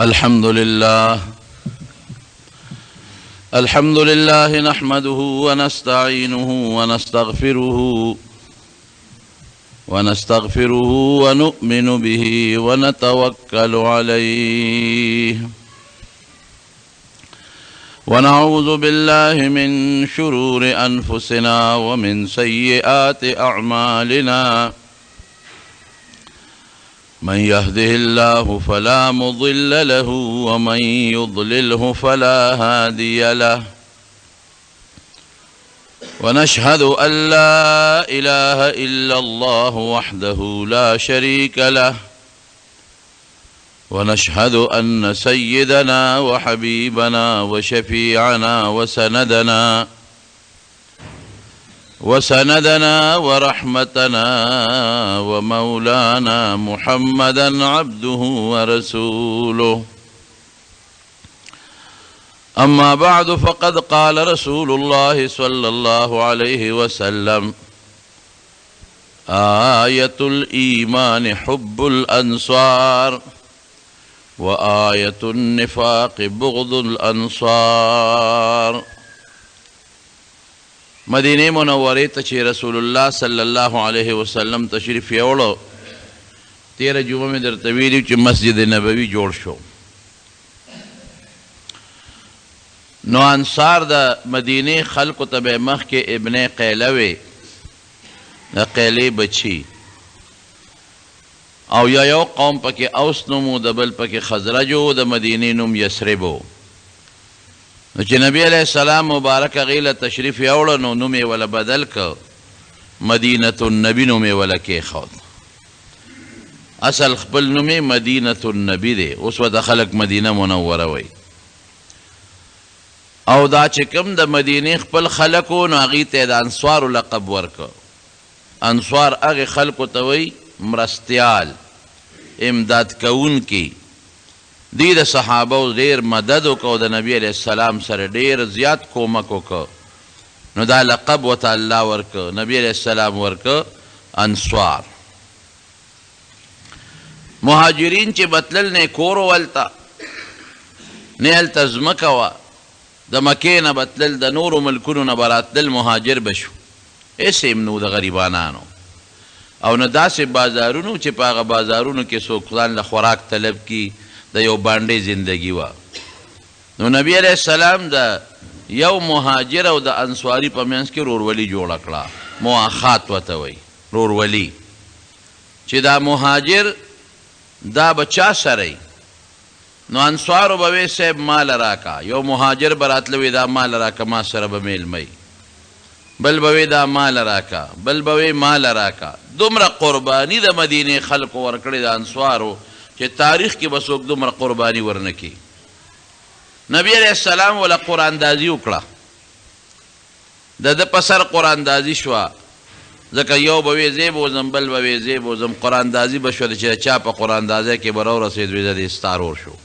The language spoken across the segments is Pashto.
الحمد لله نحمده ونستعينه ونستغفره ونؤمن به ونتوكل عليه ونعوذ بالله من شرور أنفسنا ومن سيئات أعمالنا من يهده الله فلا مضل له ومن يضلله فلا هادي له ونشهد أن لا إله إلا الله وحده لا شريك له ونشهد أن سيدنا وحبيبنا وشفيعنا وسندنا ورحمتنا ومولانا محمدا عبده ورسوله أما بعد فقد قال رسول الله صلى الله عليه وسلم آية الإيمان حب الأنصار وآية النفاق بغض الأنصار. مدینه منوره ته چې رسول الله صلی الله علیه وسلم تشریف یوړو 13 جمعه مې درته ویلي چې مسجد نبوي جوړ شو. نو انصار د مدینه خلکو ته به مخکې ابن قیله وی د قیلې بچي او یو قوم پکې اوس نوم د بل پکې خزرج او د مدینه نوم یثرب و. نو چې نبی علیہ السلام مبارک غیله تشریف یوړو نو نوم یې ولا بدل که مدینة النبی نوم یې ولا کېښود. اصل خپل نوم یې مدینة النبی دی، اوس ورته خلک مدینه منوره وی. او دا چې کوم د مدینې خپل خلکو نو هغې ته د انصارو لقب ورکه. انصار هغې خلکو ته وی مرستیال، امداد کوونکي. دی د صحابه ډیر مدد وکړو، د نبی علیہ السلام سره ډیر زیات کومک وکړو. نو دا لقب ورته الله ورکه، نبی علیہ السلام ورکه انصار. مهاجرین چې بتلل نه کور ولته نه هلته ځمکه وه، د مکې نه بتلل د نورو ملکونو نه به راتلل مهاجر به شو. هېڅ هم نو د غریبانانو او نه داسې بازارونو چې په هغه بازارونو کې څوک ځان له خوراک طلب کي، د یو باندې زندگی وه. نو نبی علیہ السلام د یو مهاجر او د انصاري په منځ کې رورولي جوړه کړه. مواخات ورته وایي، رورولي. چې دا مهاجر دا به چا سره یي؟ نو انصارو به وی صاحب مال راکا. یو مهاجر به راتله وی دا مال راکا، ما سره به میلمه. بل به وی دا مال راکا، بل به وی مال راکا. دومره قرباني د مدینې خلکو ورکړې د انصارو چې تاریخ کې به څوک دومره قرباني ورنه کړي. نبی علیہ السلام ولا قراندازي وکړه، د ده په سر قراندازي شوه. ځکه یو به وی زه بوځم، بل به وی زه بوځم. قراندازي به شوه چې چا په قراندازۍ کې به راورسېد وی زه د استارور شو.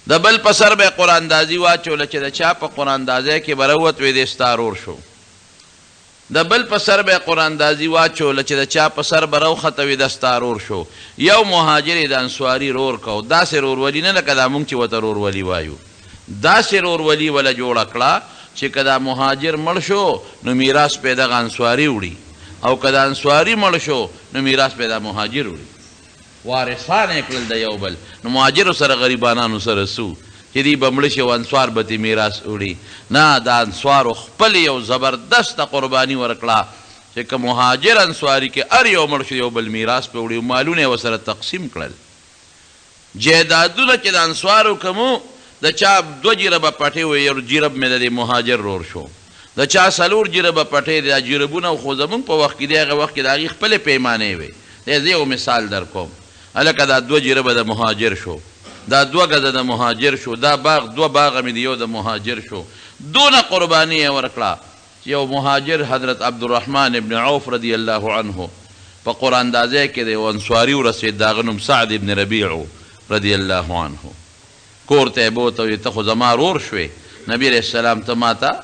د بل په سر به قراندازي واچوله چې د چا په قراندازۍ کې به راووت وی د استارور شو. د بل په سر به قراندازي واچوله چې د چا په سر به راوخته وي د ستارور شو. یو مهاجر د انصاري رور کو. داسې رورولي نه لکه دا مونږ چې ورته رورولي وایو، داسې رورولي وله جوړه کړه چې که دا مهاجر مړ شو نو میراث به دغه انصاري وړي، او که دا انصاري مړ شو نو میراث به دا مهاجر وړي. وارثان یې کړل د یو بل. نو مهاجرو سره غریبانانو سره سو چې دی به مړه شي او انصار به ترې میراث وړي. نه، د انصارو خپل یو زبردسته قرباني ورکړه چې که مهاجر انصاري کې هر یو مړ شو یو بل میراث پې وړي. مالونه یې ورسره تقسیم کړل. جایدادونه چې د انصارو کمو، د چا 2 جربه پټې وې، یو جرب مې د مهاجر رور شو. د چا 4 جربه پټې. دا جربونه خو زمونږ په وخت کې د هغه وخت کې د هغې خپلې پیمانې وې. زه یو مثال در کوم. هلکه دا 2 جربه د مهاجر شو، دا 2 گزه د مهاجر شو، دا باغ 2 باغه مې د یو د مهاجر شو. دونه قرباني یې ورکړه چې یو مهاجر حضرت عبدالرحمن ابن عوف رضی الله عنه په قراندازۍ کې د یو انصاري ورسېد، د هغه نوم سعد ابن ربیع رضی الله عنه. کور ته یې بوته ویې ته خو زما رور شوې، نبی علیہ السلام ته ما ته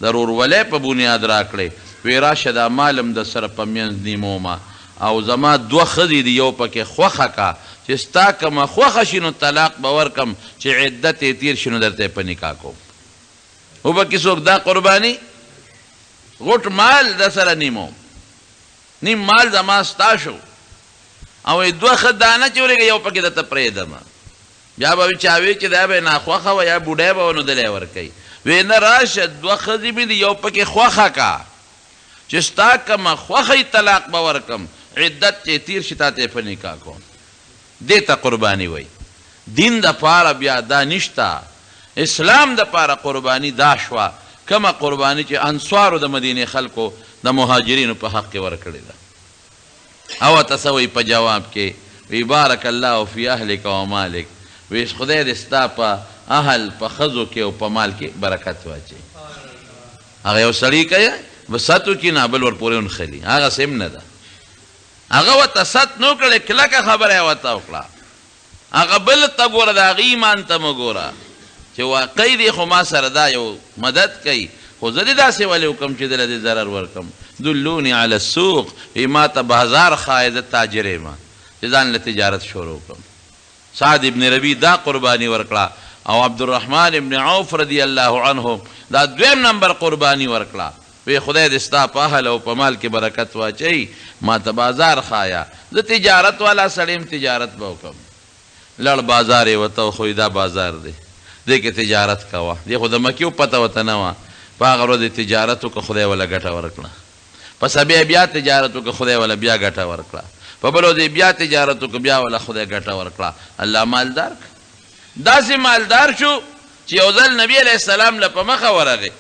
د رورولۍ په بنیاد راکړې. وی راشه دا مالم د سره په منځ نیمومه او زما 2 ښځې دي یو پکې خوښه کا چې ستا کومه خوښه شي نو طلاق به ورکم چې عدت یې تیر شي نو درته په نکاح کوم وبکې څوک دا قرباني غټ مال د سره نیمو نیم مال زما ستا شو او 2 ښه دانه چې ورېږي یو پکې درته پرېږدم بیا به چا وی چې دا به ناخوښه وه یا بوډۍ به نو دلی ورکوي وی نه راشه 2 ښځې مې دي یو پکې خوښه کا چې ستا کومه خوښه طلاق به ورکم عدت چې تیر شي تا ته په نکاح کوم دې ته قرباني وایي دین دپاره بیا دا نشته اسلام دپاره قرباني دا شوه کومه قرباني چې انصارو د مدینې خلکو د مهاجرینو په حق کې ورکړې ده او ته څه وایي په جواب کې وی بارک الله فی اهلک و مالک وی خدای دې ستا په اهل په ښځو کې او په مال کې برکت واچوي هغه یو سړي کوي وساتو کې نه بل ورپورې ونښلي هغه سیم نه ده هغه ورته ست نو کړې کلکه خبره یې ورته وکړه هغه بل ته ګوره د هغې ایمان ته مه ګوره چې واقعي دی خو ما سره دا یو مدد کوي خو زه دې داسې ولې وکړم چې دله دې ضرر ورکړم دلوني علی السوق وی ما ته بازار ښایې زه تاجر یم چې ځان له تجارت شروع کړم سعد ابن ربی دا قرباني ورکړه او عبدالرحمن ابن عوف رضی الله عنه دا 2 نمبر قرباني ورکړه وی خدای دې ستا په اهل او په مال کې برکت واچوي ما ته بازار ښایه زه تجارت والا سړی یم تجارت به وکړم لړ بازار یې ورته وښوی دا بازار دی دې کې تجارت کوه دې خو د مکې پته ورته نه وه په هغه ورځ تجارت وکړه خدای وله ګټه ورکړه پس بیا تجارت وکړه خدای وله بیا ګټه ورکړه په بل ورځ بیا تجارت وکړه بیا وله خدای ګټه ورکړه الله مالدار داسې مالدار شو چې یو ځل نبي علیه السلام له په مخه ورغی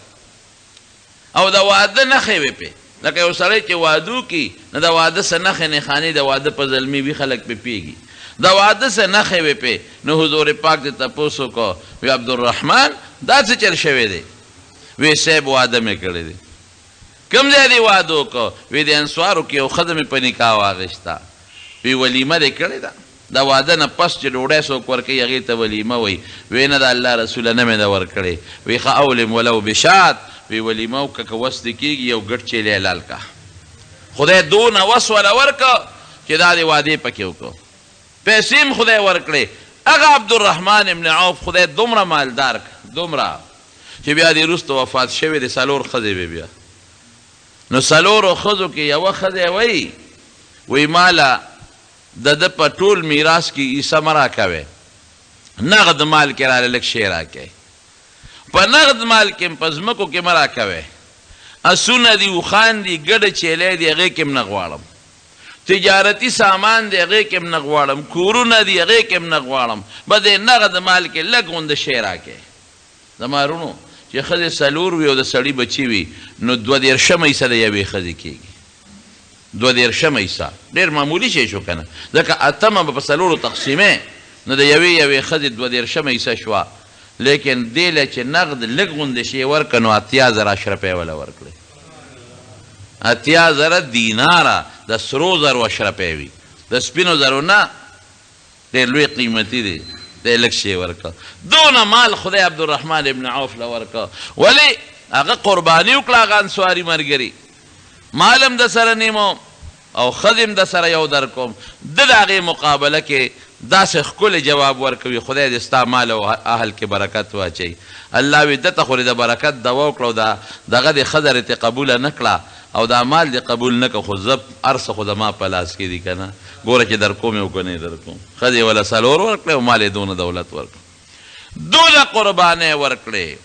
او د واده نښې وې پې لکه یو سړی چې واده وکړي نو د واده څه نښې نښانې د واده په زلمي وي خلک پې پیږي د واده څه نښې وې پې نو حضور پاک دې تپوس وکړو وی عبدالرحمن دا څه چل شوی دی وی صاحب واده مې کړی دی کوم ځای دې واده وکړو وی د انصارو کې یو ښځه مې په نکاح واخېسته وی ولیمه دې کړې ده د واده نه پس چې ډوډۍ څوک ورکوي هغې ته ولیمه وایي وی نه د الله رسوله نه مې ده ورکړې وی ښه اولم ولو بشات وی ولیمه وکړه که وس دې کېږي یو ګډ چیلی حلال که خدای دونه وس وله ورکړه چې دا دې وادې پکې وکړو پیسې هم خدای ورکړې هغه عبدالرحمن ابن عوف خدای دومره مالدار دومره چې بیا دې وروسته وفات شوی دی 4 ښځې به بیا نو 4 ښځو کې یوه ښځه وایي ماله د ده په ټول میراث کې حصه مه راکوئ نغد مال کې راله لږ شی راکوئ په نغد مال کې هم په ځمکو کې مه راکوئ اسونه دي اوښان دي ګډه چیلی دي هغې کې هم نه غواړم تجارتي سامان دی هغې کې هم نه غواړم کورونه دي هغې کې هم نه غواړم به دې نغد مال کې لږ غونده شی راکوئ زما رونو چې ښځې 4 وي او د سړي بچي وي نو 22 حصه د یوې ښځې کېږي 22 حصه ډېر معمولي شی شو که نه ځکه 8 به په 4 تقسیمې نو د یوې ښځې 22 حصه شوه لیکن دې له چې نغد لږ غوندې شی ورکړه نو 80,000 اشرفۍ وله ورکړې 80,000 دیناره د سرو زرو اشرفۍ وي د سپینو زرو نه ډېر لوی قیمتي دی دی لږ شی ورکړه دونه مال خدای عبدالرحمن ابن عوف له ورکړه ولې هغه قرباني وکړه هغه انصاري ملګري مال هم د سره نیمو او ښځې هم د سره یو در کوم ده د هغې مقابله کې داسې ښکلی جواب ورکوي خدای دې ستا مال او اهل کې برکت واچوي الله وی ده ته خو د برکت دوا وکړه او دغه دې ښځه رې قبوله نه کړه او دا مال دې قبول نه کړه خو زه هر څه خو د ما په لاس کې دي که نه ګوره چې در کوم یې او که نه در کوم ښځې وله 4 ورکړې او مال یې دونه دولت ورکړه دونه قربانۍ ورکړې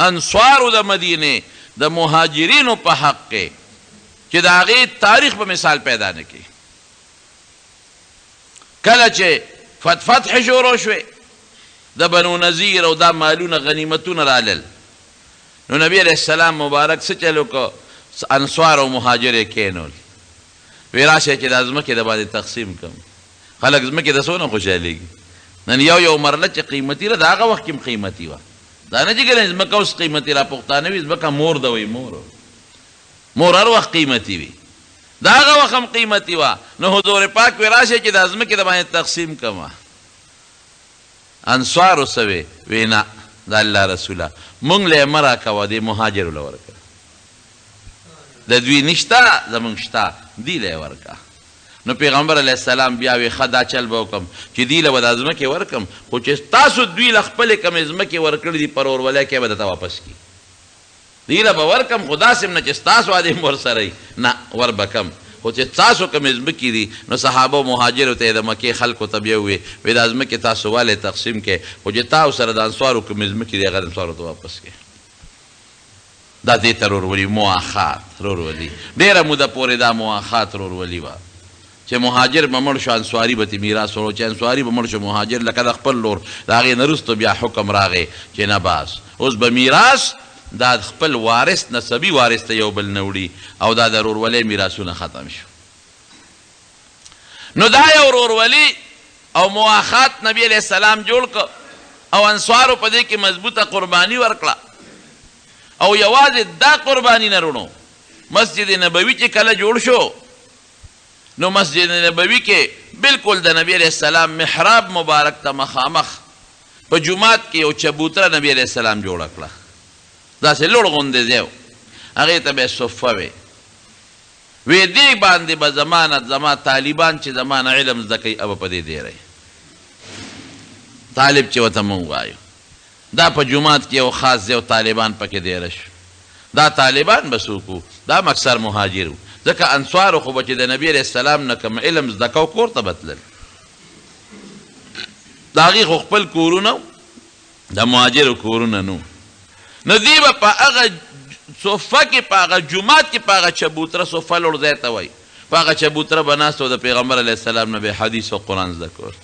انصارو د مدینې د مهاجرینو په حق کې چې د هغې تاریخ په مثال پیدا نه کړي کله چې فتح شروع شوې د بنو نذیر او دا مالونه غنیمتونه رالل نو نبی علیه السلام مبارک څه چل وکړو انصار او مهاجر یې کینول وی راشه چې دا ځمکې د باندې تقسیم کړم خلک ځمکې د څونه خوشحالېږي نن یو مرله چې قیمتي ده د هغه وخت کې هم قیمتي وه دا نه چې ګنې ځمکه اوس قیمتي را پښتانه وي ځمکه مور ده وایي مور هر وخت قیمتي وي د هغه وخت هم قیمتي وه نو حضور پاک وی راشه چې دا ځمکې د باندې تقسیم کړمه انصارو څه وی وی نه د الله رسوله مونږ له یې مه راکوه دې مهاجرو له ورکړه د دوی نشته زمونږ شته دی له یې ورکړه نو پیغمبر علیه السلام بیا وی ښه دا چل به وکړم چې دوی له به دا ځمکې ورکړم خو چې تاسو دوی له خپلې کمې ځمکې ورکړي دي پر ورولۍ کې به درته واپس کړي دوی له به ورکړم خو داسې نه چې ستاسو عادي هم ورسره وي نه ور به کم خو چې تاسو کمې ځمکې دي نو صحابه و مهاجرو ته یې د مکې خلکو ته بیا وویې وایي دا ځمکې تاسو والې تقسیم کړئ خو چې تاسو سره د انصارو کمې ځمکې دي هغه د انصارو ته واپس کړئ دا دې ته رورولي مواخات رورولي ډېره موده پورې دا مواخات رورولي وه چې مهاجر به مړ شو انصاري به ترې میراث وړو چې انصاري به مړ شو مهاجر لکه د خپل لور د هغې نه وروسته بیا حکم راغی چې نه بس اوس به میراث دا خپل وارث نسبي وارث ته یو بل نه وړي او دا د رورولۍ میراثونه ختم شو نو دا یو رورولي او مواخات نبی علیه السلام جوړ کړ او انصارو په دې کې مضبوطه قرباني ورکړه او یوازې دا قرباني نه رونو مسجد نبوي چې کله جوړ شو نو مسجد نبوي کې بالکل د نبی علیه السلام محراب مبارک ته مخامخ په جومات کې یو چبوتره نبی علیه السلام جوړه کړه داسې لوړ غوندې ځای و هغې ته به یې صفه وې وی دې باندې به زما طالبان چې زما نه علم زده کوي او په دې دیری طالب چې ورته مونږ وایو دا په جومات کې یو خاص ځای او طالبان پکې دیره شو دا طالبان به څوک وو دا مکثر مهاجر وو ځکه انصارو خو به چې د نبي علیه السلام نه کوم علم زده کو کور ته به تلل د هغې خو خپل کورونه د مهاجرو کورونه نو نو دوی به په هغه صفه کې په هغه جومات کې په هغه چبوتره صفه لوړ ځای ته وایي په هغه چبوتره به ناست و د پیغمبر علیه السلام نه به حدیث او قرآن زده کول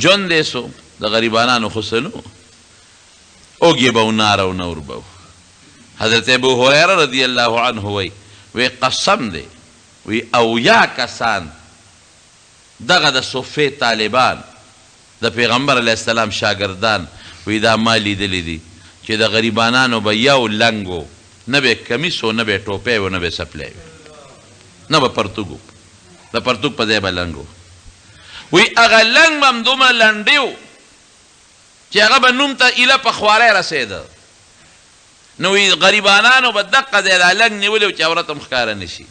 ژوند یې سو د غریبانانو خو څه نو اوږې به و ناره و نور به و حضرت ابو هریره رضی الله عنه وی وی قسم دی وی اویا کسان دغه د صفې طالبان د پیغمبر علیه السلام شاگردان وی دا ما لیدلی دي چې د غریبانانو به یو لنګ و نه به کمیس و نه به ټوپی و نه به سپلی نه به پرتوګ و د پرتوګ په ځای به لنګ و وی هغه لنګ به هم دومره لنډې و چې هغه به نوم ته ایله په خواری رسېده نو وی غریبانانو به دقه ځای دا لنګ نیولی و چې عورت هم ښکاره نه شي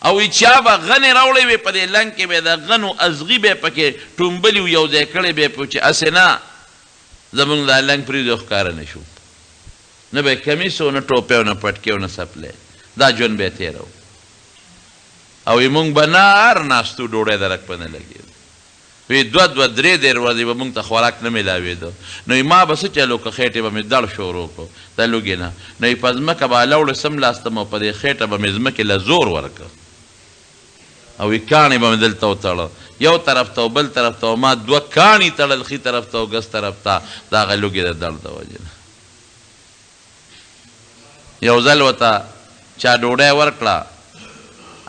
او وی چا به غنې راوړی وې په دې لنګ کې به د غنو ازغي به پکې ټومبلي و یو ځای کړی به یې چې هسې نه زمونږ دا لنګ پرېږدو ښکاره نه شو نه به یې کمیس و نه ټوپی و نه پټکې و نه سپلی دا ژوند به یې تېره او وی مونږ به نار ناستو ډوډۍ درک په نه لګېدو وی دوه درې دېر ورځې به مونږ ته خوراک نه میلاوېده نو ما به څه چلو که خېټې به مې دړ شروع کړو د لوږې نه نو په ځمکه به هلوړې سملاستم او په دې خېټه به مې ځمکې له زور ورکړ او وی کاڼې به مې دلته وتړه یو طرف ته او بل طرف ته ما دوه کاڼي تړل ښي طرف ته او ګس طرف ته د هغه لوږې د دړ د وجې نه یو ځل ورته چا ډوډۍ ورکړه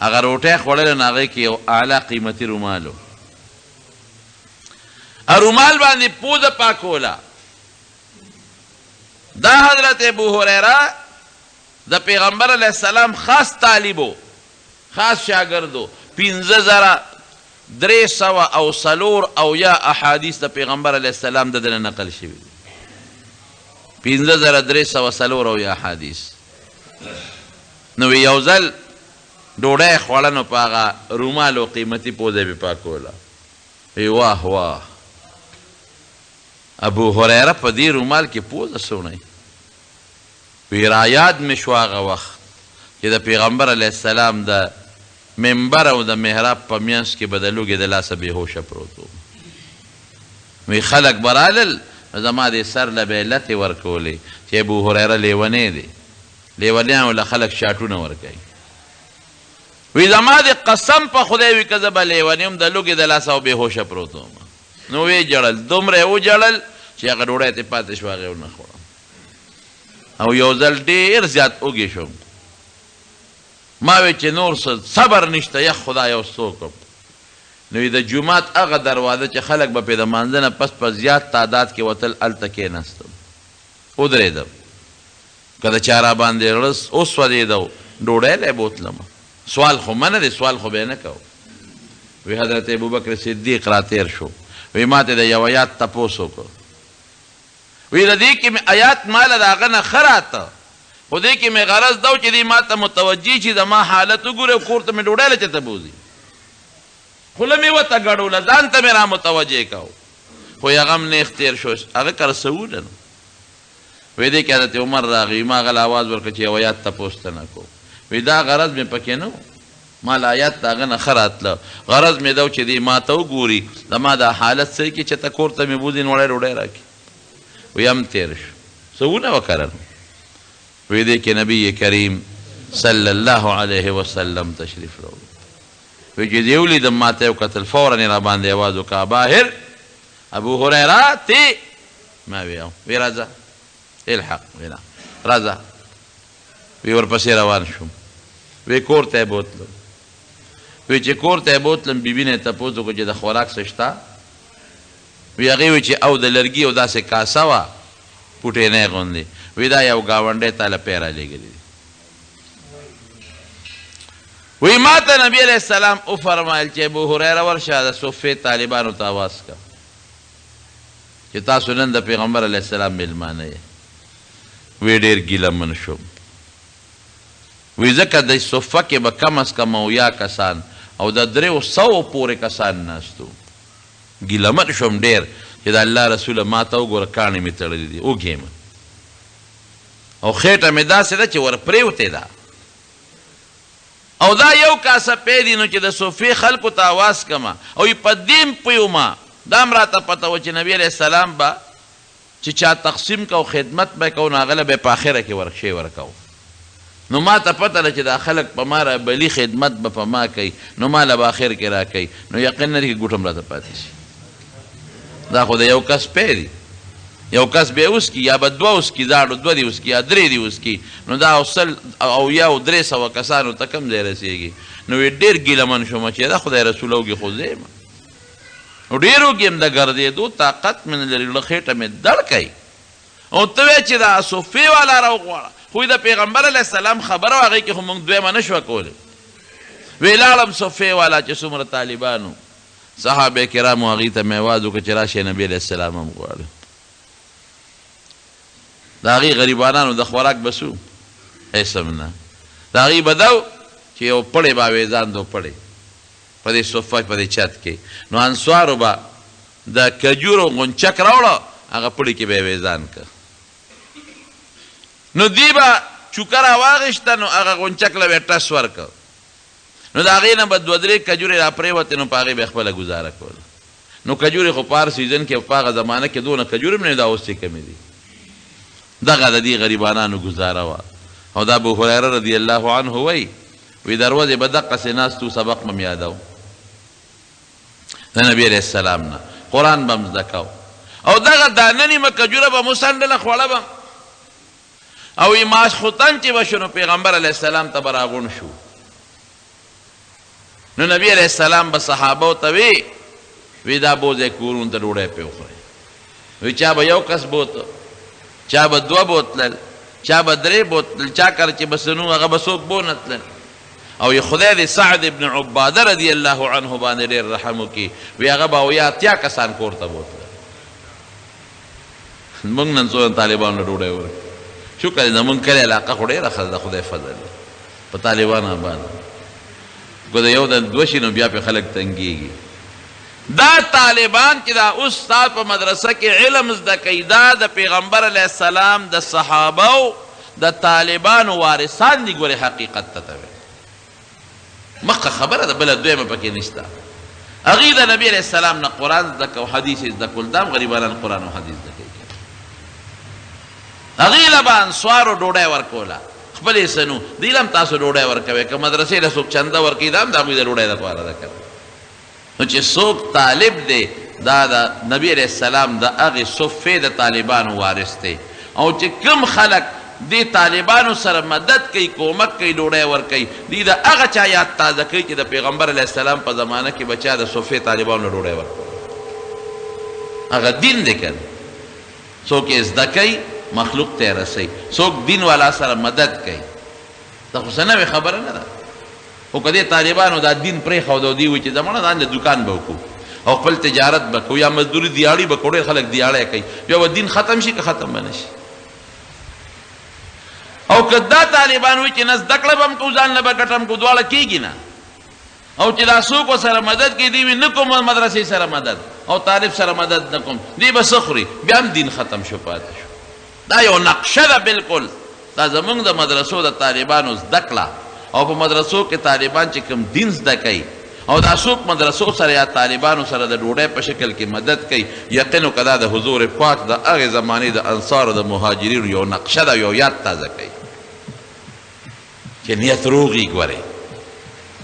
هغه روټۍ خوړلې نو هغې کې یو اعلی قیمتي رومال و رومال باندې پوزه پاکوله دا حضرت ابو هریره د پیغمبر علیه السلام خاص طالبو خاص شاگردو 5300 احادیث د پیغمبر علیه السلام د دنه نقل شوي 5300 احادیث نو یو ځل ډوډۍ خوړه نو په هغه رومالو قیمتي پوزه به پاکوله وی واه واه ابو هریره په دې رومال کې پوزه سونی وی رایاد مې شو هغه وخت چې د پیغمبر علیه السلام د منبر او د محراب په منځ کې به د لوږې د لاسه بېهوشه پروت و وی خلک به رالل زما دې سر له به یې لتې ورکولې چې ابو هریره لیونی دی لیونیانو له خلک شاټونه ورکوي وی زما دې قسم په خدای وي که زه به لیونی یم د لوږې د لاسه او بېهوشه پروت وم نو وی جړل دومره یې وجړل چې هغه ډوډۍ ترې پاتې شوه هغې ونه خوړم او یو ځل ډېر زیات اوږې شوم ما وی چې نور صبر نشته یخ خدای او څوکم نو د جومات هغه دروازه چې خلک به پرې د مانځه نه پس په زیات تعداد کې وتل هلته کېناستم ودرېدم که د چا را باندې رس وسوځېده ډوډۍ لی بوتلم سوال خو منه دی سوال خو به یې نه کوو وی حضرت ابوبکر صدیق را تیر شو وی ما ته د یو آیات تپوس وکړو وی د دې کې مې آیات ماله د هغه نه ښه راته خو دې کې مې غرض دا و چې دې ما ته متوجه چې زما حالت وګوري او کور ته مې ډوډۍ لچته بوځي خوله مې ورته ګډوله ځان ته مې را متوجه کو خو هغه هم نیغ تېر شو هغه کره څه وله نو وی دې کې حضرت عمر راغی ما هغه آواز ورکړه چې یو آیات تپوس ته نه کو وی دا غرض مې پکې نه و ما له آیات د هغه نه ښه راتله غرض مې دا و چې دې ما ته وګوري زما دا حالت څه کې چې ته کور ته مې بوځي نوړی ډوډۍ راکړي وی هم تېر شو څه ونه وکړل وی دې کې نبی کریم صلی الله علیه وسلم تشریف راوړ وی چې دې ولیدم ما ته یې وکتل فورا یې راباندې آواز وکړه باهر ابو هریره تی ما وی راځه الحق وینا راځه وی ورپسې روان شوم وی کور ته یې بوتلم وی چې کور ته یې بوتلم بیبي نه یې تپوس وکړو چې د خوراک څه شته وی هغې وی چې او د لرګي او داسې کاسه وه پوټینۍ غوندې وی دا یو ګاونډی تا له پیره لېږلي دي وی ما ته نبي علیه السلام وفرمایل چې ابو هریره ورشه د صفې طالبانو ته آواز کړه چې تاسو نن د پیغمبر علیه السلام میلمانه یې وی ډېر ګیلمن شوم وی ځکه د صفه کې به کم از کم اویا کسان او د 300 پورې کسان ناستو ګیلمن شوم ډېر چې د الله رسوله ما ته وګوره کاڼې مې تړلي دي وږې مه او خېټه مې داسې ده چې ور پرېوتې ده او دا یو کاسه پی دي نو چې د صفې خلکو ته آواز کمه او په دې م پویومه دا هم راته پته وه چې نبي علیه السلام به چې چا تقسیم کو خدمت به کو نو هغه له به په اخره کې ورکشی ورکو نو ما ته پته ده چې دا خلک په ما را بلي خدمت به په ما کوي نو ما له به اخر کې را کوي نو یقین نه دی چې ګوټم راته پاتې شي دا خو د یو کس پی دی یو کس به اوس کی یا به دوه اوس کی زاړو دوه دی اوس کی یا درې دی اوس کی نو دا اوسل او یا 300 کسانو ته کم ځای رسېږي نو وی ډېر ګیلمن شوم چې دا خدای رسول وږي خو زه یم نو ډېر وږي یم د ګرځېدو طاقت مې نه لري خېټه مې دړ کوي او ته وایې چې دا صفې والا راوغواړه خو د پیغمبر علیه السلام خبره وه هغې کې خو موږ دویمه نه شوه کولی وی لاړم صفې والا چې څومره طالبانو صحابه کرامو هغې ته مې آواز وکړه چې راشئ نبي علیه السلام هم غواړي د هغې غریبانانو د خوراک به څو اسم نه د هغې به دا چې یو پړی به اویزان دو پړی په دې صفه په دې چت کې نو انصارو به د کجورو غونچک راوړه هغه پړي کې به اویزان که نو دی به چوکه راواغېشته نو هغه غونچک له به یې ټس ورکړ نو د هغې نه به 2-3 کجورې را پرېوتې نو په هغې به یې خپله ګزاره کوله نو کجورې خو په هر سیزن کې په هغه زمانه کې دونه کجورې هم نه دا اوس چې کمې دي دغه د دې غریبانانو ګزاره وه او دا ابو هریره رضی الله عنه وی دروازې به دقسې ناستو سبق به م یادو د نبي علیه السلام نه قرآن به م زده کو او دغه دا نیمه کجوره به مو څنډله خوړه به او ماسخوتن چې به شو نو پیغمبر علیه السلام ته به راغونډ شو نو نبي علیه السلام به صحابو ته وی دا بوځئ کورونو ته ډوډۍ پې وخورئ وی چا به یو کس بوته چا به 2 بوتلل چا به 3 بوتلل چا کله چې به سنو هغه به څوک بونه تلل او ی خدای دې سعد ابن عباده رضی الله عنه باندې ډېر رحم وکړي وی هغه به اویا 80 کسان کور ته بوتلل موږ نن څو طالبانو ډوډۍ ورکړو شکر دی زموږ کلي علاقه خو ډېره ښه ده خدای فضل په طالبانو باندې که د یو د 2 شي نو بیا پې خلک تنګېږي دا طالبان چې دا اوس ستا په مدرسه کې علم زده کوي دا د پیغمبر علیه السلام د صحابو د طالبانو وارثان دي ګورې حقیقت ته ته مخکې خبره ده بله دویمه پکې نشته هغې د نبي علیه السلام نه قرآن زده کو حدیث یې زده کول دا هم غریبانان قرآن او حدیث زده کوي هغې له به انصارو ډوډۍ ورکوله خپل یې سنو دوی له هم تاسو ډوډۍ ورکوئ که مدرسې له څوک چنده ورکوي دا هم د هغوی د ډوډۍ دپاره ده که نو چې څوک طالب دی دا د نبي علیه السلام د هغې صفې د طالبانو وارث دی او چې کوم خلک دې طالبانو سره مدد کوي کومک کوي ډوډۍ ورکوي دوی د هغه چا یاد تازه کوي چې د پیغمبر علیه السلام په زمانه کې به چا د صفې طالبانو ډوډۍ ورکوي هغه دین دی که څوک یې زده کوي مخلوق ته یې رسوي څوک دین والا سره مدد کوي دا خو څه نوې خبره نه ده خو که دې طالبانو دا دین پرېښود او دوی وایي چې زمانه ځان د دوکان به وکړو او خپل تجارت به کوو یا مزدوري دیاړي به کوو ډېر خلک دیاړی کوي بیا به دین ختم شي که ختم به نه شي او که دا طالبان وي چې نه زده کړه به هم کوو ځان نه به ګټم کوو دواړه کېږي نه او چې دا څوک ورسره مدد کوي دوی وي نه کوم مدرسې سره مدد او طالب سره مدد نه کوم دوی به څه خوري بیا هم دین ختم شو پاتې شو دا یو نقشه ده بلکل دا زمونږ د مدرسو د طالبانو زده کړه او په مدرسو کې طالبان چې کوم دین زده کوي او دا څوک مدرسو سره یا طالبانو سره د ډوډۍ په شکل کې مدد کوي یقین وکړه دا د حضور پاک د هغې زمانې د انصارو د مهاجرینو یو نقشه ده یو یاد تازه کوي چې نیت روغي ګورئ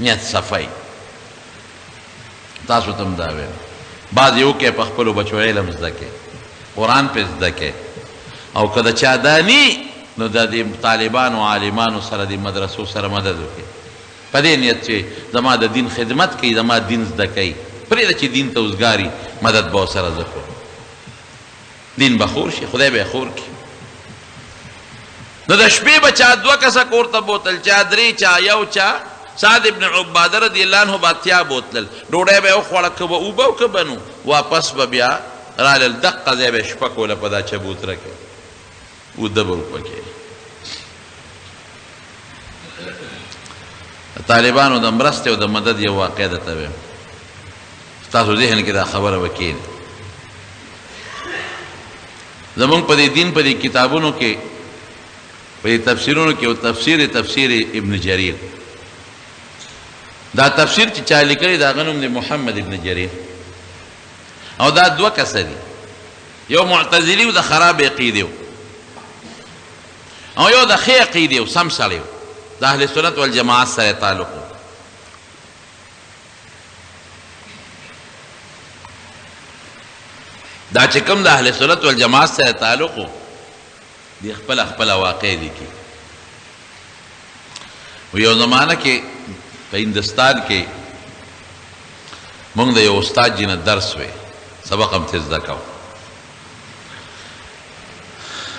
نیت صفای تاسو ته هم دا ویم بعض یو کې په خپلو بچو علم زده کې قرآن پې زده کې او که د چا دا ني نو د دې طالبانو عالمانو سره د مدرسو سره مدد وکړي په دې نیت چې زما د دین خدمت کوي زما دین زده کوي پرېږده چې دین ته اوزګاري مدد به ورسره زه کوم دین به خور شي خدای به یې خور کړي نو د شپې به چا دوه کسه کور ته بوتل چا درې چا یو چا سعد ابن عباده رضی الله عنه به اتیا بوتلل ډوډۍ به یې وخوړه که به اوبه او که به نو واپس به بیا رالل دقه ځای به یې شپه کوله په دا چبوتره کې اوده به وپکې طالبانو د مرستې او د مدد یو واقع درته ویم ستاسو ذهن کې دا خبره به کښېني زمونږ په دې دین په دې کتابونو کې په دې تفسیرونو کې یو تفسیر ابن جریر دا تفسیر چې چا لیکلی د هغه نوم دی محمد ابن جریر او دا دوه کسه دي یو معتزلي و د خراب عقیدې او یو د ښې عقیدې و سم سړی و د اهل سنت والجماعت سره تعلق و دا چې کوم د اهل سنت والجماعت سره تعلق و دی خپله واقع لیکي و یو زمانه کې په هندوستان کې مونږ د یو استاد جي نه درس وی سبق هم ترې زده کوو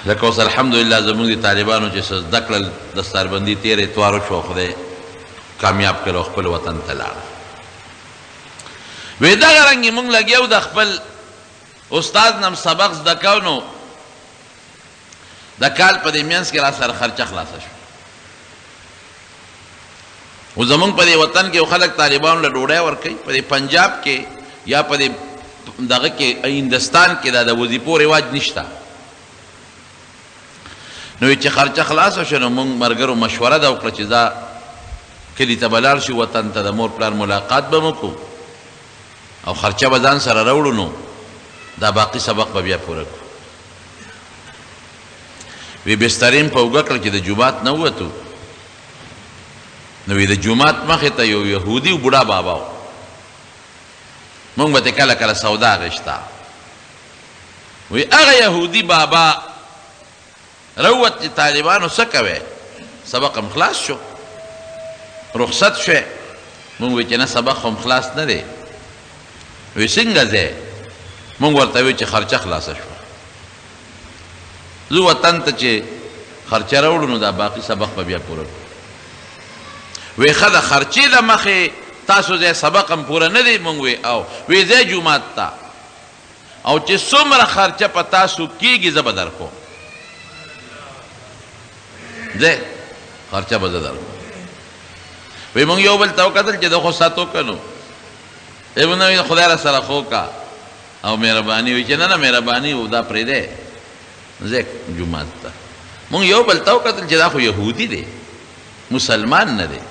لکه اوس الحمدلله زمونږ د طالبانو چې څه زده کړل دستاربندي تېر اتوار وشو خدای کامیاب کړل او خپل وطن ته لاړل وی دغه رنګې مونږ لګیو د خپل استاد نم سبق زده کوو نو د کال په دې منځ کې را سره خرچه خلاصه شو و زمونږ په دې وطن کې یو خلک طالبانو له ډوډۍ ورکوي په دې پنجاب کې یا په دې دغه کې هندوستان کې دا د وظیفو رواج نشته نو چې خرچه خلاصه شو نو مونږ ملګرو مشوره ده وکړه چې دا کلي ته به لاړ شو وطن ته د مور پلار ملاقات به مو کوو او خرچه به ځان سره راوړو نو دا باقي سبق به بیا پوره کړو وی بسترین په اوږه کړه چې د جومات نه ووتو نو وی د جومات مخې ته یو یهودي و بوډا بابا و مونږ به ترې کله کله سودا غشته وی هغه یهودي بابا روت چې طالبانو څه کوی سبق هم خلاص شو رخصت شوی مونږ وی چې نه سبق هم خلاص نه دی وی څنګه ځې مونږ ورته وی چې خرچه خلاصه شوه زه وطن ته چې خرچه راوړو نو دا باقي سبق به بیا پوره کړو وی ښه د خرچې د مخې تاسو ځای سبق هم پوره نه دی مونږ وی او وی ځای جومات ته او چې څومره خرچه په تاسو کېږي زه به درکوم ځای خرچه به زه درکوم وی مونږ یو بل ته وکتل چې د خو ساتو که نو ابن وی خدای را سره خو کا او مهرباني وی چې نه نه مهرباني و دا پرېږدی ځای جومات ته مونږ یو بل ته وکتل چې دا خو یهودي دی مسلمان نه دی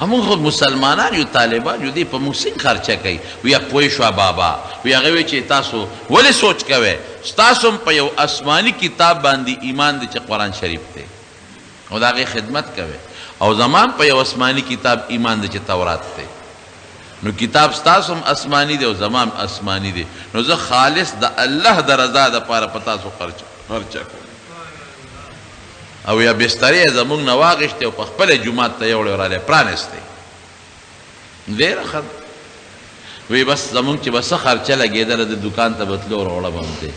همون خود مسلمانان یو طالبان یو دی په موږ څنګه خرچه کوي وی پوه شوه بابا وی هغه وی چې تاسو ولې سوچ کوئ ستاسو هم په یو آسماني کتاب باندې ایمان دی چې قرآن شریف دی او د هغې خدمت کوئ او زمان په یو آسماني کتاب ایمان دی چې تورات دی نو کتاب ستاسو هم آسماني دی او زمان آسماني دی نو زه خالص د الله د رضا دپاره په تاسو خرچه کوم او یا بسترې زمونږ نه واغېشتې او په خپله جومات ته یې وړې رالی پرانېستې ډېره ښه وی بس زمونږ چې به څه خرچه لګېدله د دوکان ته به تلو راوړه به هم دی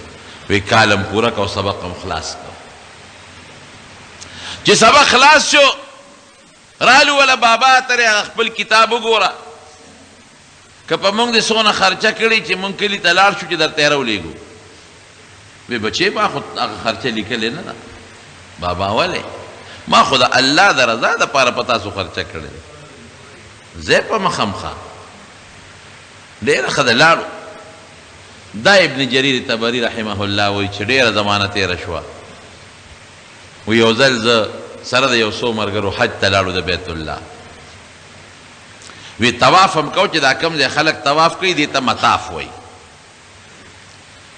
وی کال هم پوره که او سبق هم خلاص که چې سبق خلاص شو رالو وله بابا ترې هغه خپل کتاب وګوره که په مونږ دې څونه خرچه کړې چې مونږ کلي ته لاړ شو چې درته یې راولېږو وی بچې ما خو هغه خرچه لیکلې نه ده بابا ولې ما خو د الله د رضا دپاره په تاسو خرچه کړې زه په مخامخه ډېره ښه ده لاړو. دا ابن جریر طبري رحمه الله وایي چې ډېره زمانه تېره شوه و یو ځل زه سره د یو څو ملګرو حج ته لاړو د بیت الله وی طواف هم کو چې دا کوم ځای خلک طواف کوي دې ته مطاف وایي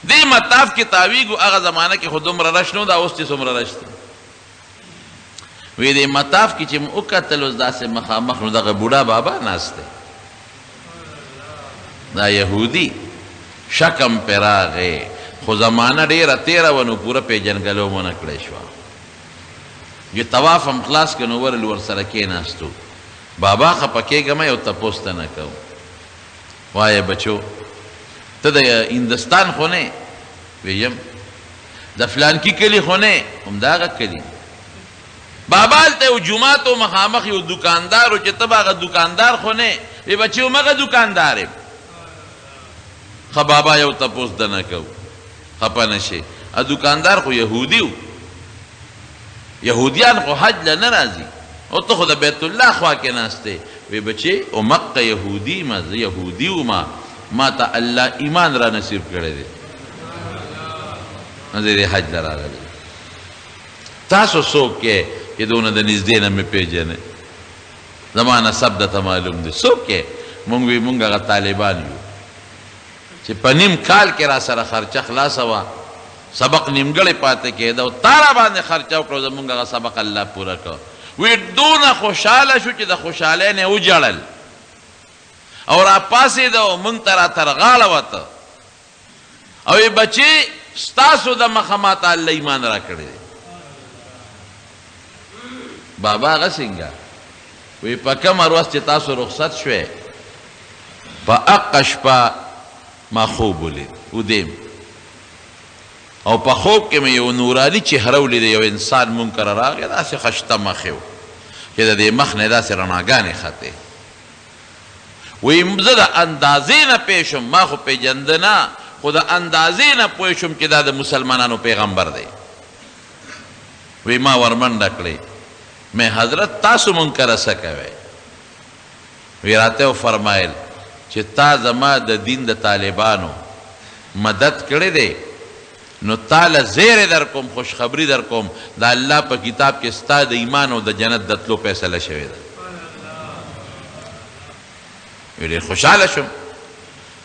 دې مطاف کې تاویږو هغه زمانه کې خو دومره رش نه و دا اوس چې څومره رش دی وی دې مطاف کې چې م وکتل اوس داسې مخامخ نو دغه بوډا بابا ناست دی دا یهودي شکم پې راغی خو زمانه ډېره تېره وه نو پوره پیژنګلو مو نه کړی شوه چې طواف هم خلاص که نو ورل ورسره کېناستو بابا خفه کېږه مه یو تپوس ته نه کوو وایه بچو ته د هندستان خو نه ویم د فلانکي کلي خو نه همدغه کلي بابا هلته یو جومات و مخامخ یو دوکاندار و چې ته به هغه دوکاندار خو نه وی بچي همغه دوکاندار یم ښه بابا یو تپوس ده نه کوو خفه نه شي دوکاندار خو یهودي و یهودیان خو حج له نه راځي او ته خو د بیت الله خوا کې ناست دی وی بچې مقه یهودي ما زه یهودي وما ما ته الله ایمان را نصیب کړی دی زه دې حج له راغلی تاسو څوک یې چې دونه د نږدې نه مې پېژنې زما نسب درته معلوم دی څوک یې مونږ وی مونږ هغه طالبان یو چې په نیم کال کې را سره خرچه خلاصه وه سبق نیمګړی پاتې کېده او تا را باندې خرچه وکړو زمونږ هغه سبق الله پوره کړ وی دونه خوشحاله شو چې د خوشحالۍ نه وجړل او را پاسېده او مونږ ته را تر غاړه وته او وی بچې ستاسو د مخه ماته الله ایمان را کړی دی بابا هغه څنګه وی په کومه ورځ چې تاسو رخصت شوې په هغه شپه ما خوب ولید ودیم او په خوب کې مې یو نوراني چهره ولیده یو انسان مونږ کره راغی داسې خشته مخ یو چې د دې مخ نه داسې رڼاګانې ختې وی زه د اندازې نه پوه شم ما خو پېژنده نه خو د اندازې نه پوه شم چې دا د مسلمانانو پیغمبر دی وی ما ورمنډه کړې میں حضرت تاسو مونږ کره څه کوئ وی راته وفرمایل چې تا زما د دین د طالبانو مدد کړی دی نو تاله زیر در کوم خوشخبری در کوم د الله په کتاب کې ستا د ایمان او د جنت د تلو فیصله شوې ده وی ډېر خوشحاله شم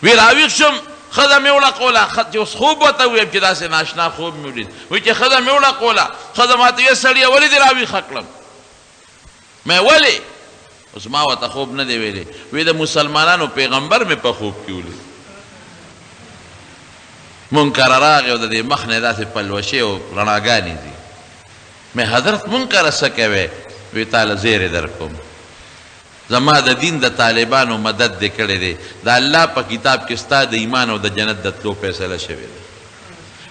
وی راویښ شم ښځه مې وړقوله چې اوس خوب ورته وویم چې داسې ناشنا خوب مې ولید وی چې ښځه مې وړقوله ښځه ماته ویې سړیه ولې دې راویښه کړم مې ولې اوس ما ورته خوب نه دی ویلی وی د مسلمانانو پیغمبر مې په خوب کې ولید منکر راغی او د دې مخ نه داسې پلوشې او رڼاګانې دي مې حضرت منکر څه کوې وی تاله زیری در کوم زما د دین د طالبانو مدد دې کړی دی د الله په کتاب کې ستا د ایمان او د جنت د تلو فیصله شوې ده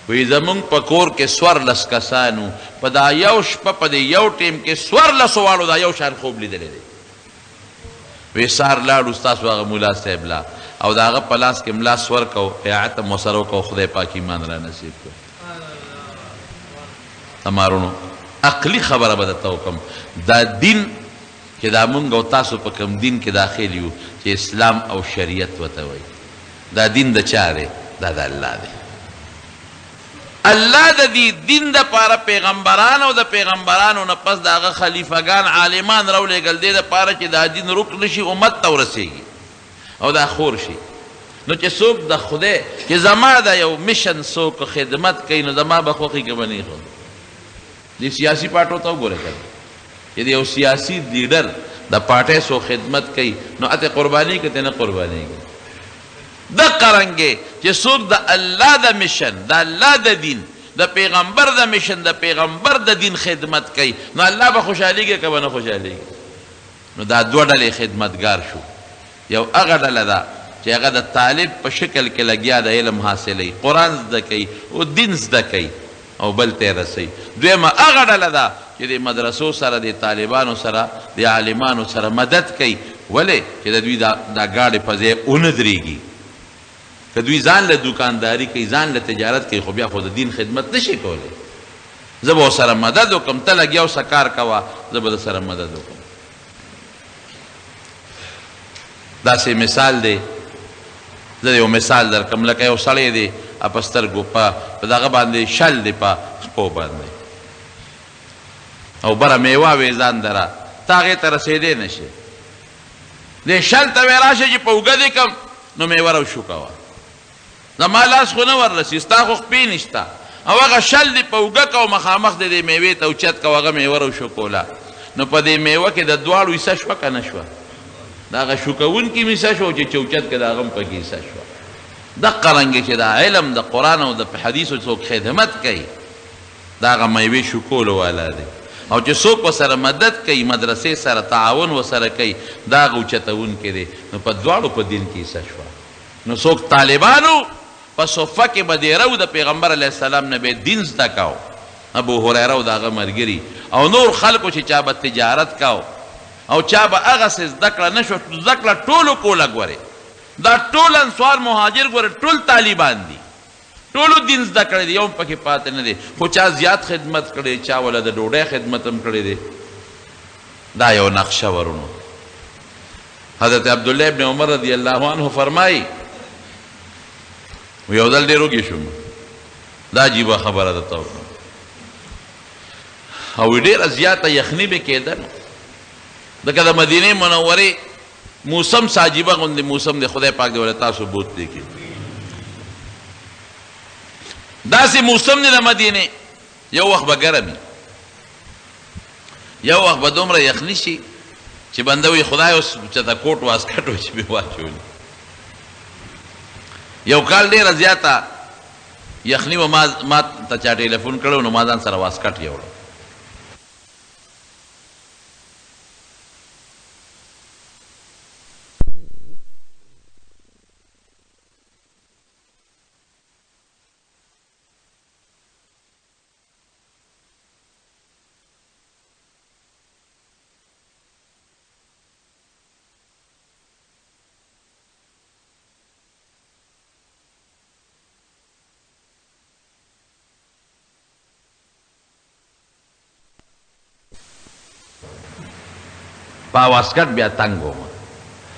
وی زمونږ په کور کې 14 کسانو په دا یو شپه په دې یو ټیم کې 14 واړو دا یو شان خوب لیدلی دی وی سار لاړو ستاسو هغه ملا صاحب لا او د هغه په لاس کې ملاس ورکو بیعت هم ورسره وکړو خدای پاک ایمان را نصیب کړو تمارونو عقلي خبره به درته وکړم دا دین چې دا مونږ او تاسو په کوم دین کې داخل یو چې اسلام او شریعت ورته وایي دا دین د چا دی دا د الله دی الله د دې دین دپاره پیغمبران او د پیغمبرانو نه پس د هغه خلیفګان عالمان راولېږل دې دپاره چې دا دین رک شي امت ته ورسېږي او دا خور شي نو چې څوک د خدای چې زما د یو مشن څوک خدمت کوي نو زما به خوښي کې به نه خو دې سیاسي پارټو ته وګوره که چې د یو سیاسي لیډر د پارټۍ څو خدمت کوي نو اته قرباني کوي ته نه قرباني کوي دقه رنګې چې څوک د الله د مشن د الله د دین د پیغمبر د مشن د پیغمبر د دین خدمت کوي نو الله به خوشحالېږي که به نه خوشحالېږي نو دا دوه ډلې خدمتګار شو یو هغه ډله ده چې هغه د طالب په شکل کې لګیا د علم حاصلوي قرآن زده کوي او دین زده کوي او بل ته یې رسوي دویمه هغه ډله ده چې د مدرسو سره د طالبانو سره د عالمانو سره مدد کوي ولې چې د دوی دا ګاډې په ځای ونه درېږي که دوی ځان له دوکانداري کوي ځان له تجارت کوي خو بیا خو د دین خدمت نشي کولی زه به ورسره مدد وکړم، ته لږ یو څه کار کوه، زه به درسره مدد وکړم. داسې مثال دی، زه یو مثال درکړم، لکه یو سړی دی په سترګو په دغه باندې شل دی په خپو باندې، او بره میوه وې ځان دره، ته هغې ته رسېدی نه شي. دې شل ته وې راشه چې په اوږه دې کړم نو میوه روشو کوه، زما لاس خو نه وررسي، ستا خو خپې نشته، او هغه شل دې په اوږه کوه، مخامخ دې دې میوې ته اوچت کوه، هغه میوه روشو کوله، نو په دې میوه کې د دواړو حصه شوه که نه شوه؟ د هغه شو کوونکي م حصه شو چې چوچت کې د هغه م پکې حصه شوه. دقه رنګې چې د علم د قرآن او د حدیثو څوک خدمت کوي د هغه میوې شو کولو والا دی، او چې څوک ورسره مدد کوي، مدرسې سره تعاون ورسره کوي، دا هغه اوچتونکی دی. نو په دواړو په دین کې حصه شوه. نو څوک طالبانو په صفه کې به دېره و د پیغمبر علیه السلام نه به دین زده کو، ابو هریره او د هغه ملګري، او نور خلکو چې چا به تجارت کو او چا به هغسې زده کړه نه شو، زده کړه ټولو کوله. ګورې دا ټول انصار مهاجر ګوره ټول طالبان دي، ټولو دین زده کړی دی، یو هم پکې پاتې نه دی، خو چا زیات خدمت کړی، چا ولا د ډوډۍ خدمت هم کړی دی. دا یو نقشه ورونو. حضرت عبدالله ابن عمر رضی الله عنه فرمایي یو ځل ډېر وږی شوم، دا عجیبه خبره ده ته وکړم، او ډېره زیاته یخني به کېده، ځکه د مدینې منورې موسم څه عجیبه غوندې موسم دی، خدای پاک دې ولې تاسو بوتلی کړي. داسې موسم دی د مدینې، یو وخت به ګرم وي، یو وخت به دومره یخني شي چې بنده وي خدای اوس چېرته کوټ واسکټ و چې مې واچولي. یو کال ډېره زیاته یخني به ما ته چا ټلیفون کړی نو ما ځان سره واسکټ یوړو. په واسکټ بیا تنګ وم.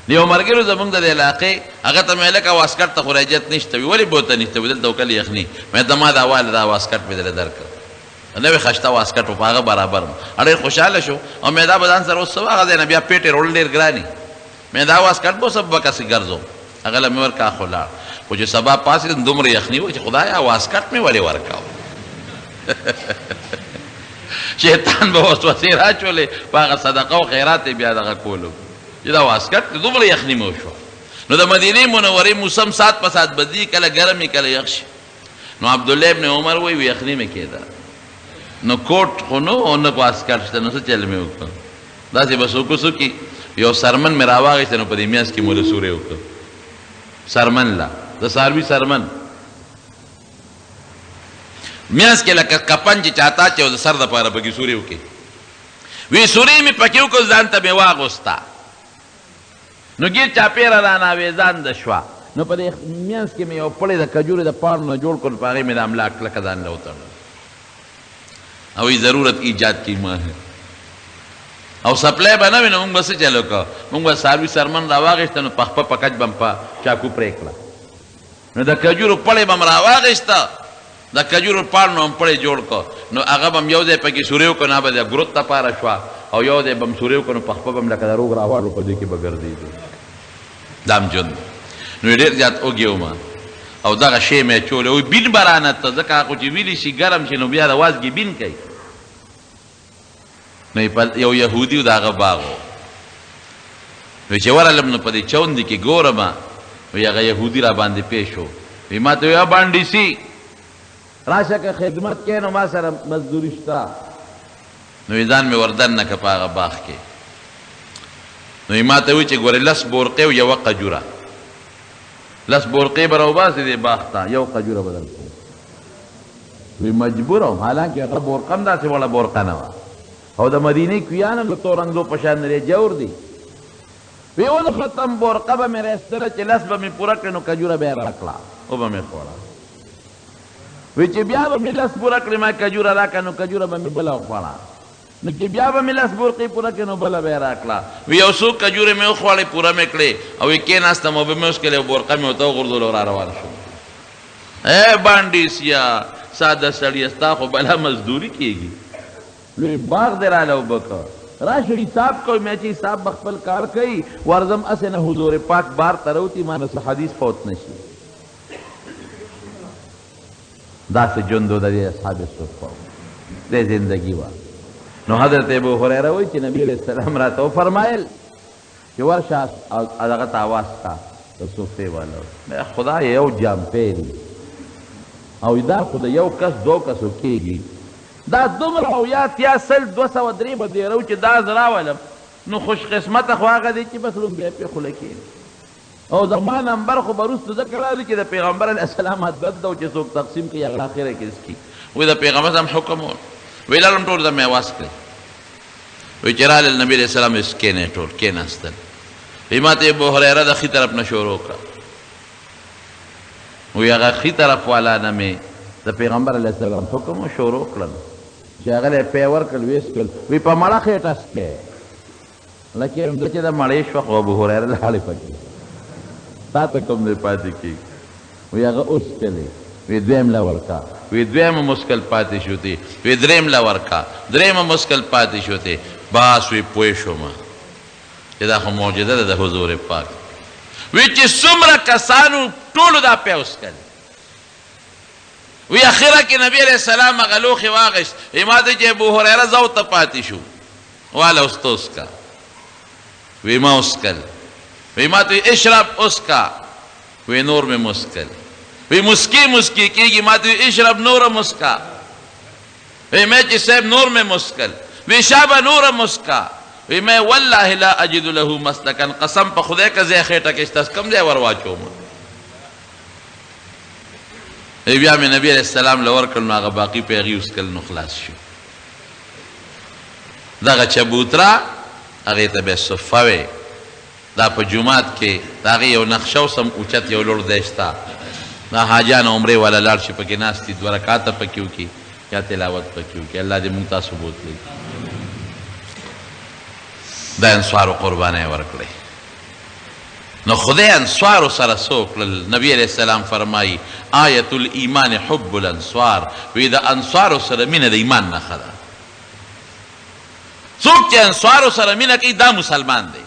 د یو ملګرو زمونږ د علاقې هغه ته مې لکه واسکټ ته خو رجت نشته وي، ولې بوته نشته وي دلته وکل یخني، مې ته ما دا واله دا واسکټ مې درله درکړ، نوې خشته واسکټ و په هغه برابر م، ډېر خوشحاله شو، او مې دا به ځان سره اوس څه هغه ځای نه بیا پیټې روړل ډېر ګرانې، مې دا واسکټ به اوس به کسې ګرځوم، هغه له مې ورکا خو لاړ، خو چې سبا پاسېدم دومره یخني وه چې خدایا واسکټ مې ولې ورکاو. شیطان به وسوسې راچولې، په هغه صدقه او خیرات یې بیا دغه کولو چې دا واسکټ دومره یخني مې وشوه. نو د مدینې منورې موسم سات په سات بدلي، کله ګرم وي کله یخ شي. نو عبدالله ابن عمر وایي یخني مې کېده، نو کوټ خو نو او نه واسکټ شته، نو څه چل مې وکړه، داسې به څوک وڅوکي، یو سرمن مې راواخېسته، نو په دې میاشت کې مو له سورې وکړه، سرمن لا د څاروي سرمن میاس کې لکه کپن چې چاته چې د سر دپاره پکې سورې وکړي، وی سورې مې پکې وکړ، ځان ته مې واغوسته، نو ګیر چاپېره رانه اوېزان د شوه، نو په دې میاس کې مې یو پړی د کجورې د پاڼو نه جوړ کړ، په هغې مې د املا کلکه ځان له وتړل، او ضرورت ایجاد کی ماهر، او سپلای به نه وي، نو مونږ به څه چل وکړو، مونږ به څاروي سرمن راواغېسته، نو په خپه په کچ به م په چاکو پرې کړه، نو د کجورو پړی به م راواغېسته، د کجورو پاڼو نه هم پړی جوړ کړ، نو هغه به م یو ځای پکې سورې وکړو، نه به د ګروت دپاره شوه، او یو ځای به م سورې وکړو، نو په خپه به م لکه د روغ راواړو په دې کې به ګرځېدو، دا م ژوند. نو ډېر زیات وږی وم، او دغه شی مې اچولی وي، بین به رانه ته، ځکه هغه چې ویلي شي ګرم شي، نو بیا د وازګې بین کوي. نو یو یهودي و د هغه باغ و، نو چې ورغلم نو په دې چوندې کې ګورم، وی هغه یهودي را باندې پیش و، وی ما ته وی بانډیسي راشه که خدمت کې، نو ما سره مزدوري شته، نو ځان مې وردن نه که په هغه باغ کې، نو ما ته وی چې ګورې لس بورقې او یوه قجوره، لس بورقې به راوباسې دې باغ ته، یو قجوره به درکړو، وی مجبور وم، حالانکې هغه بورقه هم داسې وړه بورقه نه وه، او د مدینې کویان هم د تورنګزو په شان لري جوړ دي، وی اون ختم بورقه به مې راایستله چې لس به مې پوره کړې، نو قجوره به یې راکړه او به مې خوړه. وی چې بیا به مې لس پوره کړې ما کجوره راکړه نو کجوره به مې بله وخوړه نو چې بیا به مې لس بورقې پوره کړې نو بله به یې راکړه وی یو څو کجورې مې وخوړې پوره مې کړې او وی کېناستم او به مې وڅکلې او بورقه مې ورته وغورځول او را روان شو بانډیسیا ساده سړیه ستا خو بله مزدوري کېږي لوی باغ دې راله وبکه راشه حساب کوي مې چې حساب به خپل کار کوي ورځم هسې نه حضور پاک بار ته راوتي ما نه څه حدیث فوت نه شي داسې ژوند و د دې اصحاب صفه دې زندګي وه نو حضرت ابو هریره وایي چې نبي علیه السلام راته وفرمایل چې ورشه هغه ته اواز کا د صفې والا خدای یو جامپې دي او دا خو د یو کس دو کسو کېږي دا دومره او یا اتیا سل 203 به دې رو چې دا زه راولم نو خوش قسمته خو هغه دی چې بس لږ بیا پې خوله کېږي او زما نمبر خو به وروسته ځکه راغلي چې د پیغمبر علیه السلام حضرت ده چې څوک تقسیم کوي هغه اخره کې څکي وایي د پیغمبر صاحب حکم و ویل لم ټول ته مې اواز کړی وایي چې راغلل نبي علیه السلام یې کېنې ټول کېناستل وایي ما ته ابو هریره د ښي طرف نه شروع کړه وایي هغه ښي طرف والا نه مې د پیغمبر علیه السلام حکم و شروع کړل چې هغه له پی ورکړل ویست کړل وایي په مړه خېټه سکې لکه چې د مړې شوه خو ابو هریره لاړې پکې تا ته کوم دی پاتې کېږي وایي هغه اوسکلې وی دویم له ورکا وی دویمه مسکل پاتې شو دی وی دریم له ورکا دریمه مسکل پاتې شو دی باس وی پوه شوم چې دا خو معجزه ده د حضور پاک وی چې څومره کسانو ټولو دا پی وسکل وی اخره کې نبی علیه السلام هغه لوښي واخیست وی ما ته چې ابو هریره زه ورته پاتې شو واله اوسته وسکه وی ما وسکل وی ما ته اشرب اسکا وی نور میں مسکل وی مسکی مسکی کیگی ما ته اشرب نور مسکا وی میں چې صاحب نور میں مسکل وی شابه نور مسکا وی میں والله لا اجد له مسلکا قسم په خدای که ځای خېټه کې شته کم ځای ور واچوم بیا مې نبی علیه السلام له ورکړل نو هغه باقي په هغې وسکل نو خلاص شو دغه چبوتره هغې ته بیا صفه وې دا په جومات کې د هغې یو نقشه اوسم اوچت یو لوړ دی شته دا حاجیان عمرې والا لاړ شي پکې ناست دي 2 رکعاته پکې وکړي یا تلاوت پکې وکړي الله دې موږ تاسو بوتلی دا انصارو قربانۍ ورکړئ نو خدای انصارو سره څه وکړل نبي علیه السلام فرمایي آیت الایمان حب الانصار وی د انصارو سره مینه د ایمان نښه ده څوک چې انصارو سره مینه کوي دا مسلمان دی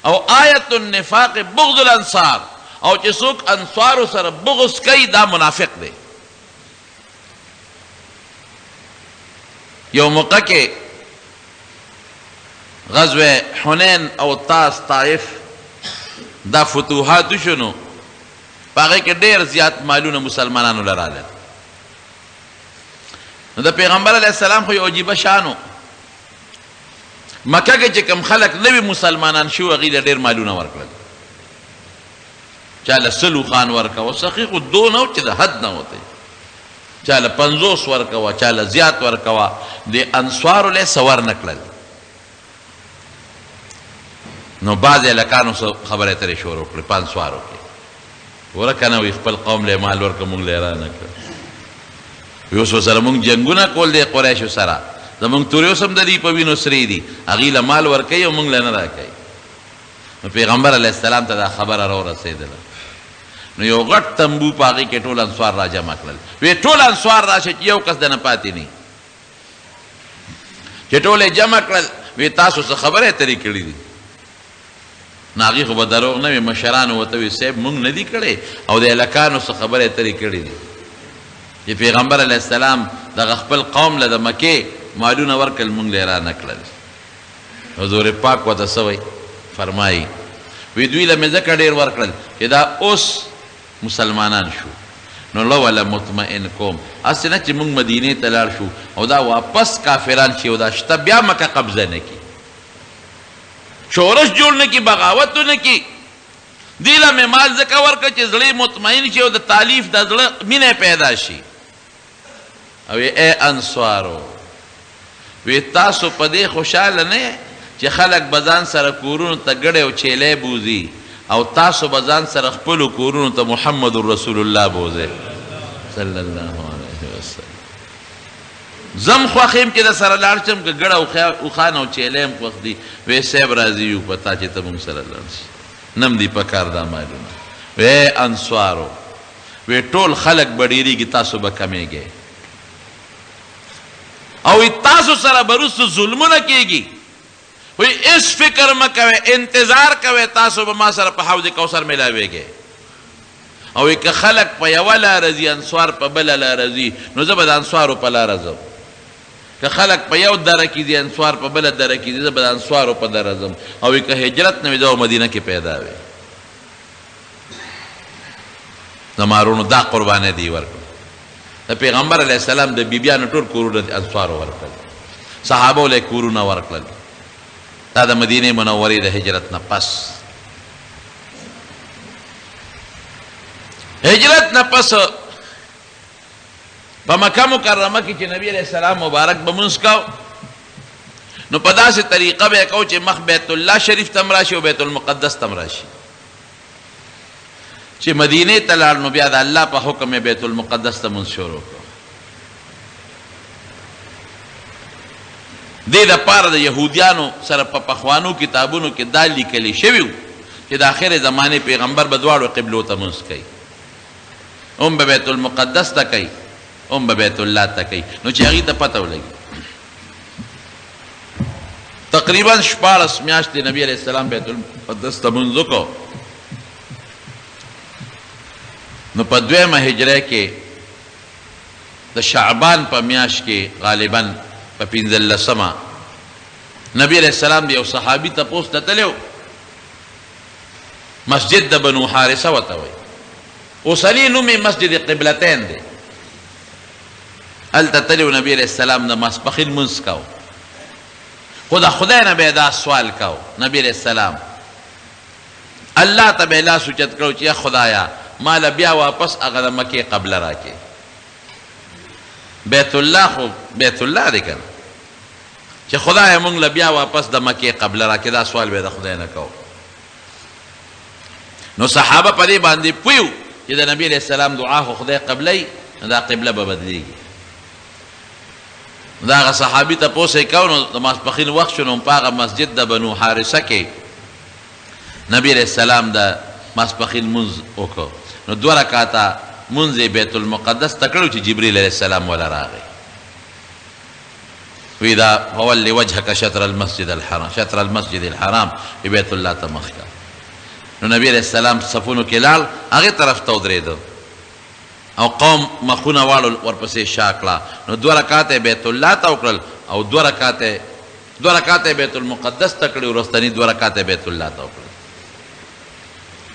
او آیت النفاق بغض الانصار او چې څوک انصارو سره بغض کوي دا منافق دی یو موقع کې غزوه حنین او طائف دا فتوحات شنو په هغې کې ډېر زیات مالونه مسلمانانو له راغلل نو د پیغمبر علیه السلام خو یو عجیبه شانو مکه کې چې کوم خلک نوي مسلمانان شو هغوی له ډېر مالونه ورکړل چا له 100 خان ورکوه سخي خو دونه و چې د حد نه وتی چا له 50 ورکوه چا له زیات ورکوه د انصارو له څه ورنه کړل نو بعضې هلکانو خبرې ترې شروع کړې په انصارو کې وره که نه وي خپل قوم له مال ورکړه موږ له یې رانه کړ وي اوس ورسره موږ جنګونه کول دی قریشو سره زمونږ تورې اوس هم د دوی په وینو سرې دي هغوی له مال ورکوي او موږ له نه راکوي نو پیغمبر علیه السلام ته دا خبره راورسېدله نو یو غټ تنبو په هغې کې ټول انصار را جمع کړل وی ټول انصار راشه چې یو کس د نه پاتې نه چې ټول یې جمع کړل وی تاسو څه خبرې ترې کړي دي نو هغې خو به دروغ نه وي مشرانو ورته وي صاحب موږ نه دي کړی او د هلکانو څه خبرې ترې کړي دي چې پیغمبر علیه السلام دغه خپل قوم له د مکې مالونه ورکړل موږ له یې رانه کړل حضور پاک ورته څه وایي فرمایي وی دوی له مې ځکه ډېر ورکړل چې دا اوس مسلمانان شو نو لو ولا مطمئن کوم هسې نه چې موږ مدینې ته لاړ شو او دا واپس کافران شي او دا شته بیا مکه قبضه نه کړي شورش جوړ نه کړي بغاوت نه کړي دې له مې مال ځکه ورکړه چې زړه مطمئن شي او د تالیف د زړه مینه پیدا شي او ای انصارو وی تاسو په دې خوشحاله نه چې خلک به ځان سره کورونو ته ګړی او چیلی بوځي او تاسو به ځان سره خپلو کورونو ته محمد رسول الله بوځئ صلی الله علیه وسلم زم خوخیم چې د سره لاړ شم که ګړه وخان او چیلیم خوښ دي وی صاحب راضي یو په تا چې ته مونږ سره لاړ شي نم دي په کار دا مالونه وی انصارو وی ټول خلک به ډېرېږي تاسو به کمیږئ او تاسو سره به وروسته ظلمونه کېږي وی اس فکر مه کوئ انتظار کوئ تاسو به ما سره په حوض کوثر میلاویږئ او که خلق په یوه لاره ځي انصار په بله لاره ځي نو زه به د انصارو په لاره ځم که خلق په یو دره کې ځي انصار په بله دره کې ځي زه به د انصارو په دره ځم او که هجرت نه وي زه مدینه کې پیدا وي د مارونو دا قربانۍ دی ورکړه د پیغمبر علیه السلام د بیبیانو ټول کورونه د انصارو ورکړل صحابو له کورونه ورکړل دا د مدینې منورې د هجرت نه پس هجرت نه پس په مکه مکرمه کې چې نبی علیہ السلام مبارک به مونځ کو نو په داسې طریقه به یې کو چې مخ بیت الله شریف تم راشي او بیت المقدس تم راشي چې مدینې ته لاړ نو بیا د الله په حکم یې بیت المقدس ته مونځ شروع کړو دې دپاره د یهودیانو سره په پخوانو کتابونو کې دا لیکلی شوي وو چې د آخر زمانې پیغمبر به دواړو قبلو ته مونځ کوي هم به بیت المقدس ته کوي هم به بیت الله ته کوي نو چې هغې ته پته ولګي تقریبا 14 میاشتې نبی علیه السلام بیت المقدس ته مونځ وکړو نو په دویمه هجره کې د شعبان په میاشت کې غالبا په 15مه نبی علیه السلام د یو صحابي تپوس ته تللی و مسجد د بنو حارثه ورته وایي اوسنی نوم یې مسجد قبلتین دی هلته تللی و نبی علیه السلام د ماسپښین لمونځ کو خو د خدای نه به یې دا سوال کو نبی علیه السلام الله ته به یې لاس اوچت کړو چې یا خدایا ماله بیا واپس هغه د مکې قبله راکې بیت الله خو بیت الله دی که نه چې خدای مونږ له بیا واپس د مکې قبله راکې دا سوال به د خدای نه کو نو صحابه په دې باندې پوه وو چې د نبی علیه السلام دعا خو خدای قبلوي نو دا قبله به بدلېږي دا هغه صحابي تپوس یې کو نو د ماسپښین وخت شو نو په هغه مسجد د بنو حارثه کې نبی علیه السلام د ماسپښین لمونځ وکړو نو 2 رکعاته مونځ یې بیت المقدس ته کړو چې جبریل علیه السلام وله راغی وی دا فول وجهک شطر المسجد الحرام وی بیت الله ته مخ کا نو نبی علیہ السلام صفونو کې لاړ هغې طرف ته ودرېده او قوم مخونه واړو ورپسې شا کړه نو 2 رکعاته بیت الله ته وکړل او 2 رکعاته بیت المقدس ته کړي وروستني 2 رکعاته بیت الله ته وکړل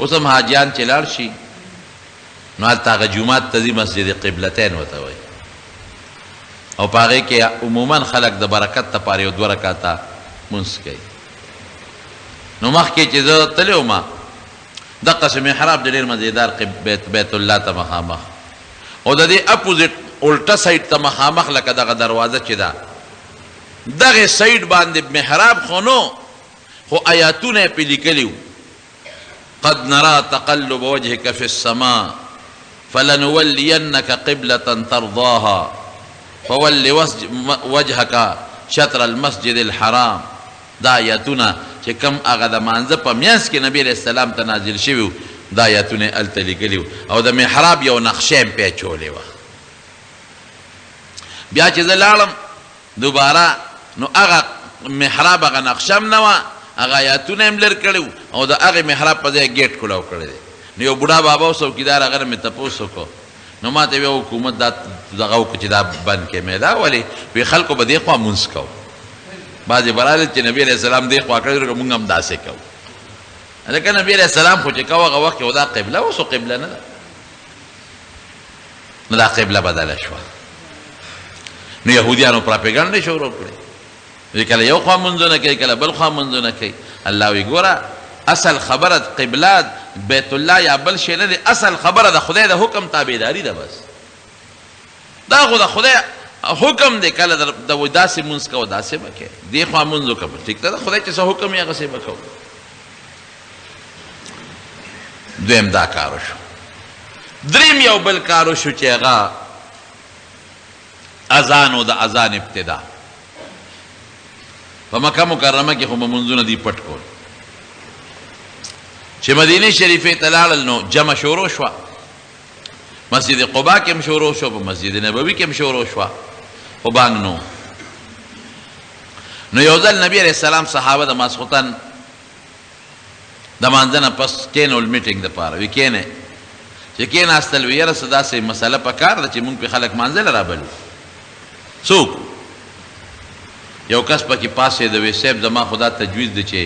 اوس هم حاجیان چې لاړ شي نو هلته هغه جومات ته ځي مسجد قبلتین ورته وایي او په هغې کې عموما خلک د برکت دپاره یو 2 رکعاته مونځ کوي نو مخکې چې زه تللی وم دقسې محراب د ډېر مزیدار بیت الله ته مخامخ او د دې اپوزیټ الټه سایډ ته مخامخ لکه دغه دروازه چې ده دغې سایډ باندې محراب خو نو خو آیاتونه یې پې لیکلي وو قد نرى تقلب وجهك في السماء فلنولينك قبلة ترضاها فول وجهك شطر المسجد الحرام دا آیاتونه چې کم هغه د مانځه په میانځ کې نبی علیه السلام ته نازل شوي وو دا آیاتونه یې هلته لیکلي وو او د محراب یو نقشه یې پې اچولې وه بیا چې زه لاړم دوباره نو هغه محراب هغه نقشه هم نه وه هغه آیاتونه هم لر کړي وو او د هغې محراب په ځای ګیټ کلاو کړی دی نو یو بوډا بابا او څوکیدار هغه نه مې تپوس وکړو نو ما ته وی حکومت دا دغه وکړو چې دا بند کړې مې دا ولې وی خلکو به دې خوا مونځ کوو بعضې برالل چې نبی علیه السلام دې خوا کړی مونږ هم داسې کوو لکه نبی علیه السلام خو چې کو هغه وخت کې دا قبله اوس خو قبله نه ده نو دا قبله بدله شوه نو یهودیانو پراپیګنډې شروع کړې کله یو خوا منځونه کوي کله بل خوا منځونه کوي الله وی ګوره اصل خبره قبله بیت الله یا بل شی نه دی اصل خبره د خدای د حکم تابعداري ده بس دا خو د خدای حکم دی کله د داسې مونځ کوه داسې به کوې دې خوا مونځ وکړه ټیک ده د خدای چې څه حکم یې هغسې به کوو دویم دا کار وشو دریم یو بل کارو شو چې هغه اذان او د اذان ابتدا په مکه مکرمه کې خو منځونه دی پټ کول چې مدینه شریفه ته لاړل نو جمع شروع شوه مسجد قباء کې هم شروع شو په مسجد نبوي کې هم شروع شوه خو بانګ نو یو ځل نبی علیہ السلام صحابه د ماسخوتن د مانځه نه پس کېنول میټینګ دپاره وی کېنئ چې کېناستل وی یاره څه داسې مسله پکار ده چې مونږ پې خلک مانځه له رابلو څوک یو کس پکې پاسېده وی صاحب زما خو دا تجویز دی چې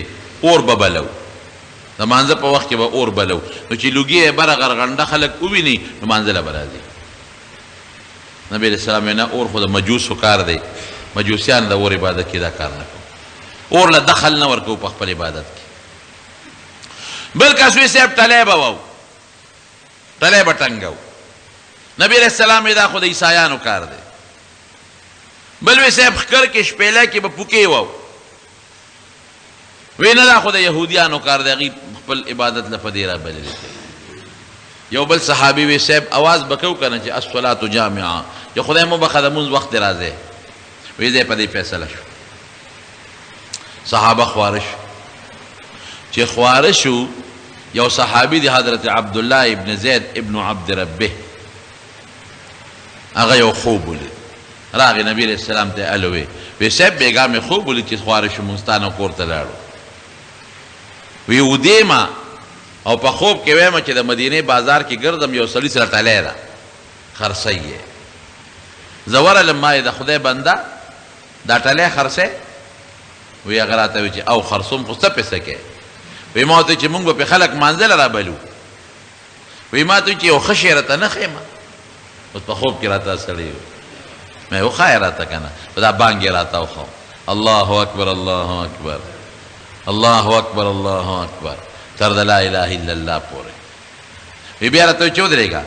اور به بلو د مانځه په وخت کې به اور بلو نو چې لوګي یې بره غرغنډه خلک وویني نو مانځه له به راځي نبی علیہ السلام نه اور خو د مجوسو کار دی مجوسیان د اور عبادت کې دا کار نه کوي اور له دخل نه ورکوو په خپل عبادت کې بل کس وی صاحب ټلی به وو ټلی به ټنګو نبی علیہ السلام دا خو د عیسایانو کار دی بل وی صاحب خکر کې شپیله کې به پوکې وو وی نه دا خو د یهودیانو کار دی هغوی خپل عبادت له په دې رابللی یو بل صحابي وی صاحب اواز به کوو که نه چې الصلاة جامعه چې خدای مو بخه د مونځ وخت دی راځئ وی دی په دې فیصله شو صحابه خواره شو چې خواره شو یو صحابي دی حضرت عبدالله ابن زید ابن عبد ربه هغه یو خوب ولید راغی نبی علیہ السلام ته الوی وی صاحب بیګا مې خوب ولید چې خواره شو مونږ ستا نه کور ته لاړو وی ودیما او په خوب کې وایم چې د مدینې بازار کې ګرځم یو سړي سره ټلی ده خرڅی یې زه ورغلم ما یې د خدای بنده دا ټلی خرڅی وی هغه راته وی چې او خرڅوم خو څه پیسه کې وی ما ورته چې مونږ به پې خلک مانځه له رابلو وی ما ته چې یو ښه شی راته نه ښیمه اوس په خوب کې راته سړی مې وښایه راته که نه په دا بانګ یې راته وښو الله اکبر الله اکبر الله اکبر الله اکبر تر د لا اله الا الله پورې وی بیا راته وی چې ودرېږه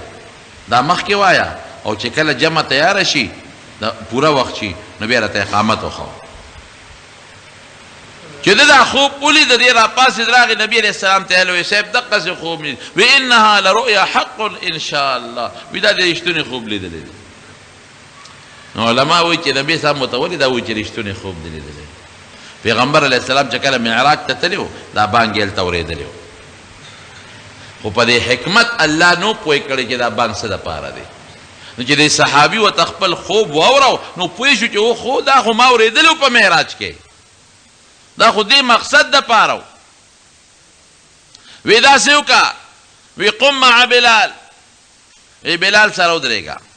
دا مخکې وایه او چې کله جمع تیاره شي دا پوره وخت شي نو بیا راته اقامت وښو چې ده دا خوب ولید د دې راپاسېد راغی نبي علیه السلام ته وی صاحب دقسې خوب مې وی انها لرؤیا حق ان شاء الله وی دا د رښتونې خوب لیدلی دی نو علما وایي چې نبي صاحب ورته ولې دا وایي چې رښتونې خوب دی لیدلی پیغمبر علیه السلام چې کله معراج ته تللی و دا بانګ یې هلته اورېدلی و خو په دې حکمت الله نو پوه کړی چې دا بانګ څه دپاره دی نو چې دې صحابي ورته خپل خوب واورو نو پوه شو چې او خو دا خو ما اورېدلی و په معراج کې دا خو دې مقصد دپاره و وی داسې وکړه وی قم مع بلال وی بلال سره ودرېږه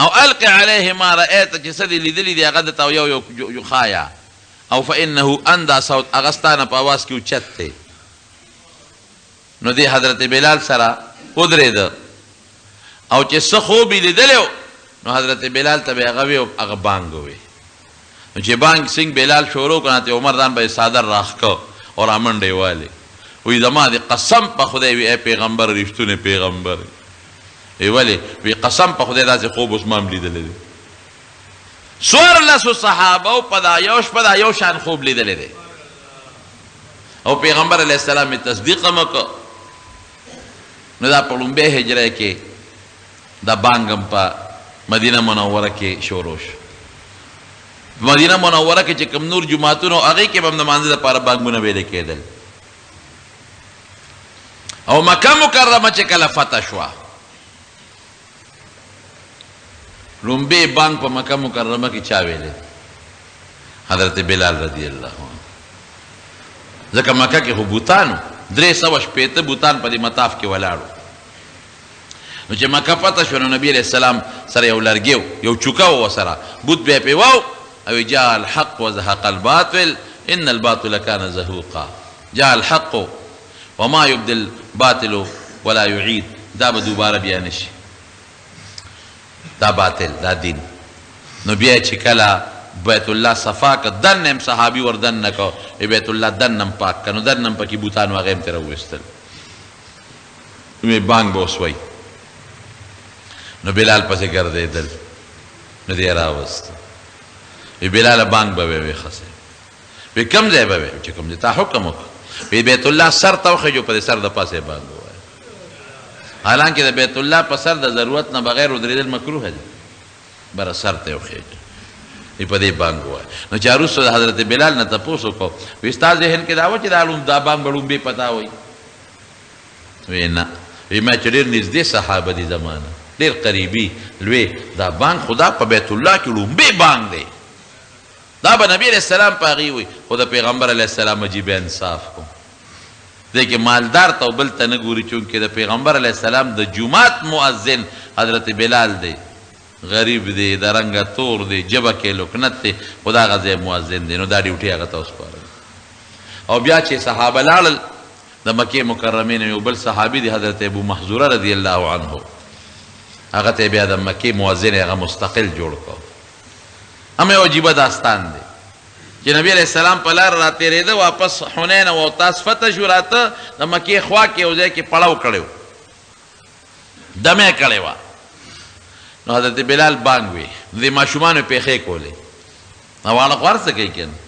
او القي عليه ما رأيت چې څه دې لیدلي دي هغه درته یو ښایه او فانه اندى صوت هغه ستا نه په اواز کې اوچت دی نو دې حضرت بلال سره ودرېده او چې څه خوب یې لیدلی و نو حضرت بلال ته به هغه وی هغه بانګ وی نو چې بانګ سنګ بلال شروع کړه ته عمر ځان به صادر راښکه او رامنډې والې وی زما دې قسم په خدای وی ای پیغمبر رښتونی پیغمبر وی ولې وی قسم په خدای داسې خوب اوس ما هم لیدلی دی څوارلسو صحابو په دا یو شپه دا یو شان خوب لیدلی دی او پیغمبر علیه السلام یې تصدیق هم وکړه نو دا په لومبۍ هجره کې دا بانګ هم په مدینه منوره کې شروع شو مدینه منوره کې چې کوم نور جماعتونه هغې کې به هم د مانځه دپاره بانګونه ویلې کېدل او مکه مکرمه چې کله فتح شوه لومبۍ بانګ په مکه مکرمه کې چا ویلې حضرت بلال رضی الله عنه ځکه مکه کې خو بوتانو 360 بوتان په دې مطاف کې ولاړو نو چې مکه فتح شوه نو نبي علیه السلام سره یو لرګی یو چوکه و ورسره بوت به یې پې واو او جاء الحق وزهق الباطل ان الباطل كان زهوقا جاء الحق وما يبدل باطل ولا يعيد دا به دوباره بیا نشي دا باطل دا دین نو بیا چې کله بیت الله صفا که دن هم صحابي ور دن نه کو بیت الله دن هم پاک که نو دن هم پکې بوتان هغه هم ترې راوویستل مې بانګ به وسوی نو بلال پسې ګرځېدل نو دی یې راوسته وی بلاله بانګ به وی خسه وی کم ځای به وی چې کوم ځای تا حکم وکړه وی بیت الله سر ته وخېجو په دې سر د پاسې بانګ ووایه حالانکه د بیت الله په سر د ضرورت نه بغیر ودرېدل مکروه دي بره سر ته وخېږي په دې بانګ ووایه نو چا وروسته د حضرت بلال نه تپوس وکړو وایي ستا ذهن کې دا وه چې دا بانګ به لومبې پتا وایي وی نه وی ما چې ډېر نږدې صحابه دي زمانه ډېر قریبي لوی دا بانګ خدا په بیت الله کې لومبې بانګ دی دا به نبی علیہ السلام په هغې وي خو د پیغمبر علیه السلام عجیب انصاف کوم دی کې مالدار ته او بل ته نه ګوري چونکې د پیغمبر علیه السلام د جومات مؤذن حضرت بلال دی غریب دی د رنګه تور دی جبه کې لکنت دی خو دا هغه ځای مؤذن دی نو دا ډیوټي هغه ته وسپارل او بیا چې صحابه لاړل د مکې مکرمې نه یو بل صحابي دی حضرت ابو محذوره رضی الله عنه هغه ته بیا د مکې مؤذن هغه مستقل جوړ کړ هم یو عجیبه داستان دی چې نبی علیہ السلام په لار را تېرېده واپس حنین او تاس فتح شو راته د مکې خوا کې یو ځای کې پړاو کړی و دمه کړی وه نو حضرت بلال بانګ وی د ماشومانو پیښې کولې نو واړه خو هر څه کوي که نه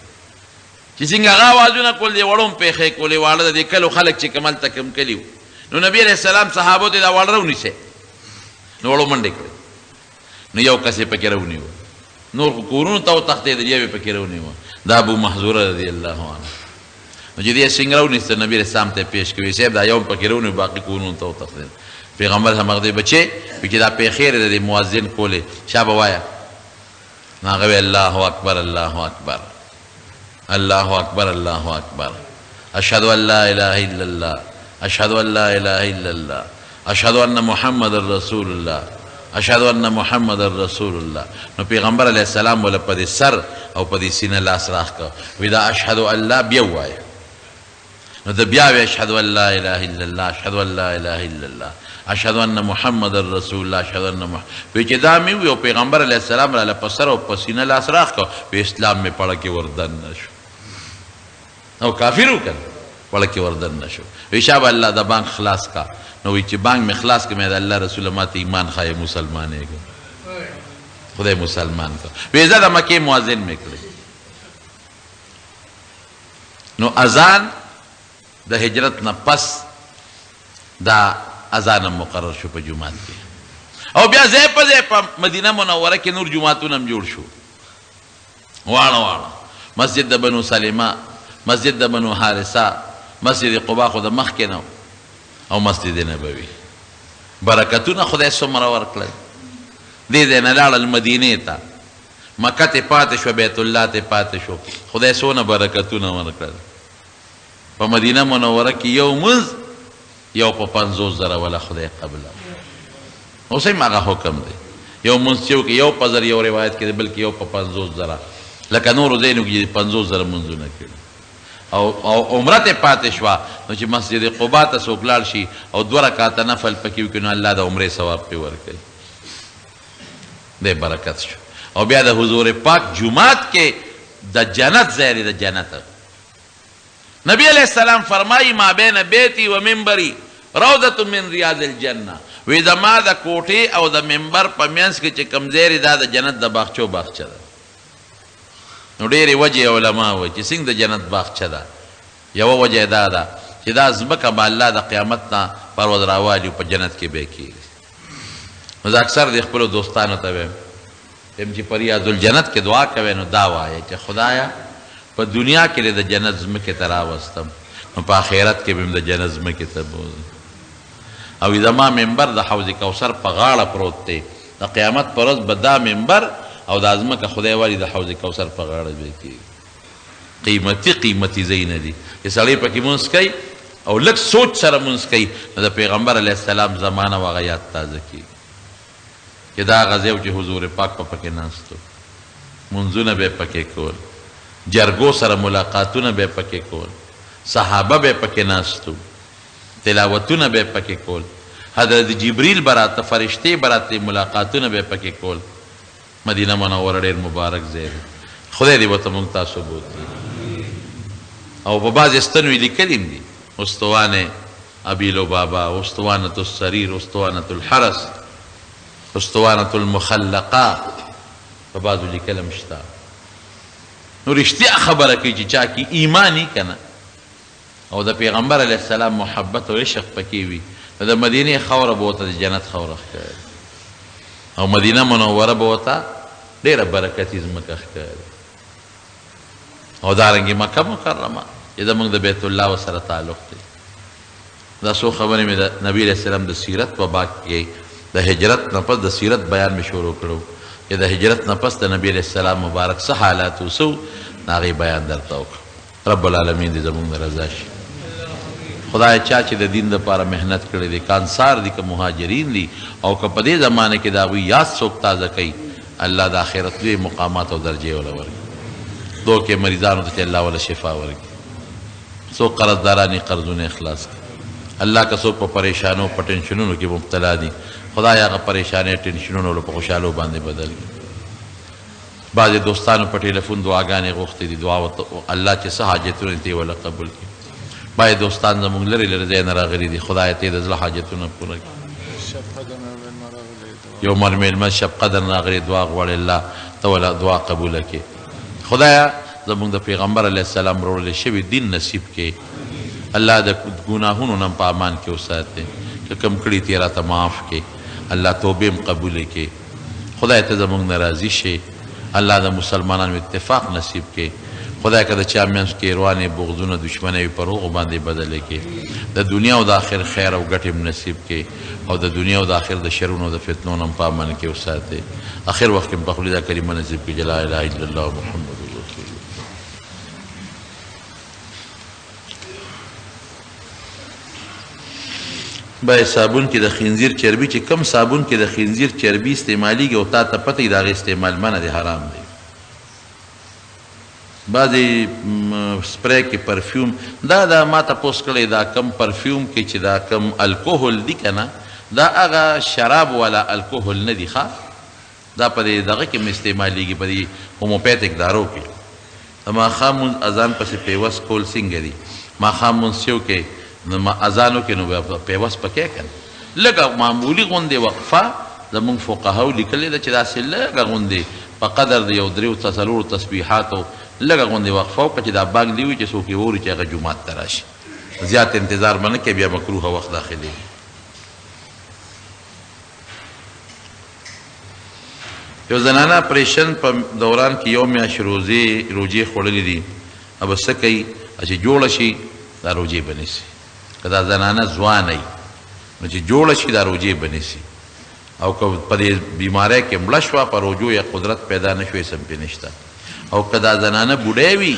چې څنګه هغه اوازونه کول دې وړو هم پیښې کولې واړه د دې کلو خلک چې کمل ته کم کلي وو نو نبي علیه السلام صحابو ته دا واړه راونیسئ نو وړو منډې کړې نو یو کس یې پکې راونیو نور خو کورونو ته وتښتېدل یو یې پکې راونیوه دا ابو محذوره رضی الله عنه نو چې دې څنګه راونیسته نبي علیه السلام ته پیش کوي صاحب دا یو هم پکې راونیو باقي کورونو ته وتښتېدل پیغمبر هم هغه بچې وي چې دا پیښې د مؤذن کولې چا به وایه نو هغه وی الله اکبر الله اکبر الله اکبر الله اکبر اشهد ان لا اله الا الله اشهد ان لا اله الا الله اشهد ان محمد رسول الله اشهد ان محمد رسول الله نو پیغمبر علیه السلام ولا په دې سر او په دې سینه لاس راخ کړ وی دا اشهد ان لا بیا وایه نو د بیا وی اشهد ان لا اله الا الله اشهد ان لا اله الا الله اشهد ان محمد رسول الله اشهد ان محمد وی چې دا مې وی او پیغمبر علیه السلام را په سر او په سینه لاس راخ کړ وی اسلام مې پړه کې وردن نشو او کافر وکړ پړه کې وردن نشو وی شابه الله د بانک خلاص کا نو وی چې بانک مې خلاص کړ مې د الله رسول ماته ایمان خای مسلمان یې خدای مسلمان کا وی زه د مکې مؤذن مې کړی نو اذان د هجرت نه پس دا اذان مقرر شو په جمعات کې او بیا ځای په ځای په مدینه منوره کې نور جمعاتونه هم جوړ شو واړه واړه مسجد د بنو سلمه مسجد د بنو حارثه مسجد قبا خو د مخکې نه او مسجد نبوي برکتونه خدای څومره ورکړل دې ځای نه لاړل مدینې ته مکه ته پاتې شو بیت الله ته پاتې شو خدای څونه برکتونه ورکړل په مدینه منوره کې یو مونځ یو په 50,000 ولا خدای قبل اوس هم هغه حکم دی یو مونځ چې وکړي یو په زر یو روایت کې بلکې یو په 50,000 لکه نورو ځایونو کې 50,000 مونځونه کړي او عمره ته پاتې شوه نو چې مسجد قبا ته څوک لاړ شي او 2 رکعاته نفل پکې وکړي نو الله د عمرې ثواب پې ورکوي دی برکت شو او بیا د حضور پاک جمعات کې د جنت ځای دی د جنت نبی علیہ السلام فرمائی ما بین بیتی و منبری روضت من ریاض الجنہ وی زما د کوټې او د منبر په منځ کې چې کوم ځای دی دا د جنت د باغچو باغچه ده نو ډېرې وجې علما وایي چې څنګه د جنت باغچه ده یوه وجه دا ده چې دا ځمکه به الله د قیامت نه پرواز راوالي په جنت کې به کېږي نو زه اکثر د خپلو دوستانو ته وایم چې په ریاض الجنت کې دعا کوئ نو دا وایه چې خدایه په دنیا کې د جنت ځمکې ته راوستم نو په آخرت کې به د جنت ځمکې ته بوزم او زما منبر د حوض کوثر په غاړه پروت دی د قیامت پر ورځ به دا منبر او دا ځمکه خدای والي د حوض کوثر په غاړه به کېږي قیمتي ځای نه دي چې سړی پکې مونځ کوي او لږ سوچ سره مونځ کوي نو د پیغمبر علیه السلام زمانه و هغه یاد تازه کېږي چې دا هغه ځای و چې حضور پاک په پکې ناست و مونځونه به یې پکې کول جرګو سره ملاقاتونه به پکې کول صحابه به پکې ناستو تلاوتونه به پکې کول حضرت جبریل براته فرشتې براته ملاقاتونه به پکې کول مدینه منوره ډېر مبارک ځای دی خدای دې ورته موږ تاسو بوتلي او په بعضې ستنو یې لیکلي دي استوانه ابي لبابه استوانه السریر استوانه الحرس استوانه المخلقه په بعضو لیکل هم شته نو رښتیا خبره کوي چې چا کې ایمانی کنه او د پیغمبر علیه السلام محبت او عشق پکې وي د مدینې خاوره به ورته د جنت خاوره ښکاري او مدینه منوره به ورته ډېره برکتي ځمکه ښکاري او دارنګې مکه مکرمه چې زموږ د بیت الله ورسره تعلق دی دا څو خبرې مې د نبي علیه السلام د سیرت په باب کې د هجرت نه پس د سیرت بیان مې شروع کړو چې د هجرت نه پس د نبي علیه السلام مبارک څه حالات وسو د هغې بیان درته وکړو رب العالمین دې زموږ نه رضا شي خدای چا چې د دین دپاره محنت کړی دی که انصار دي که مهاجرین دي او که په دې زمانه کې د هغوی یاد څوک تازه کوي الله د آخرت لوی مقامات او درجې وله ورکړي دو کې مریضانو ته چې الله وله شفا ورکړي څوک قرضداران قرضونه اخلاص کړي الله که څوک په پریشانو په ټینشنونو کې مبتلا دي خدای هغه پریشانۍ ټینشنونو په خوشحالو باندې بدل کړي بعضې دوستانو په ټیلیفون دعاګانې غوښتې دي دعا الله چې څه حاجتونه دي وله قبول کړي بعضې دوستان زموږ لرې لرې ځای نه راغلي دي خدای ته د زړه حاجتونه پوره کړي یو مر میلمه شب قدر راغلي دعا غواړي الله ته وله دعا قبوله کړي خدایه زموږ د پیغمبر علیه السلام وروړلی شوي دین نصیب کړي الله د ګناهونو نه په امان کې وساتې که کم کړي تې راته معاف کړي الله توبې م قبولې کړي خدای ته زموږ نه راضي شي الله د مسلمانانو اتفاق نصیب کړي خدای که د چا منځ کې روانې بغضونه دشمنۍ وي پر هغو باندې بدلې کړي د دنیا او د آخر خیر او ګټې م نصیب کړي او د دنیا او د آخر د شرونو د فتنو نه م په امن کې وساتې آخر وخت کې م په خولې دا کلمه نصیب کړي چې لا اله الا الله محمد رسول الله باید صابون کې د خنزیر چربي چې کم صابون کې د خنزیر چربي استعمالیږي او تا ته پته وي د هغې استعمال منع دی حرام دی بعضې سپری کې پرفیوم دا ما تپوس کړی دا کم پرفیوم کې چې دا کم الکوهل دی که نه دا هغه شراب والا الکوهل نه دی ښه دا په دې دغه کې م استعمالیږي په دې هوموپیتک دارو کې د ماښام مونځ اذان پسې پیوس کول څنګه دي ماښام مونځ چې وکړې نو اذانو کې نو پیوس پکې که نه لږه معمولي غوندې وقفه زموږ فقهاو لیکلې ده چې داسې لږه غوندې په قدر د یو دریو څلورو تسبیحاتو لږه غوندې وقفه وکړه چې دا باغ دي وي چې څوک یې ووري چې هغه جومات ته راشي زیات انتظار به نه کوي بیا مکروهه وخت داخلېږي یو زنانه اپریشن په دوران کې یو میاشت روجې خوړلې دي او به څه کوي چې جوړه شي دا روجې به نیسي که دا زنانه ځوانه وي نو چې جوړه شي دا روجې به نیسي او که په دې بیمارۍ کې مړه شوه په روجو یا قدرت پیدا نه شوې سم پې نشته او که دا زنانه بوډۍ وي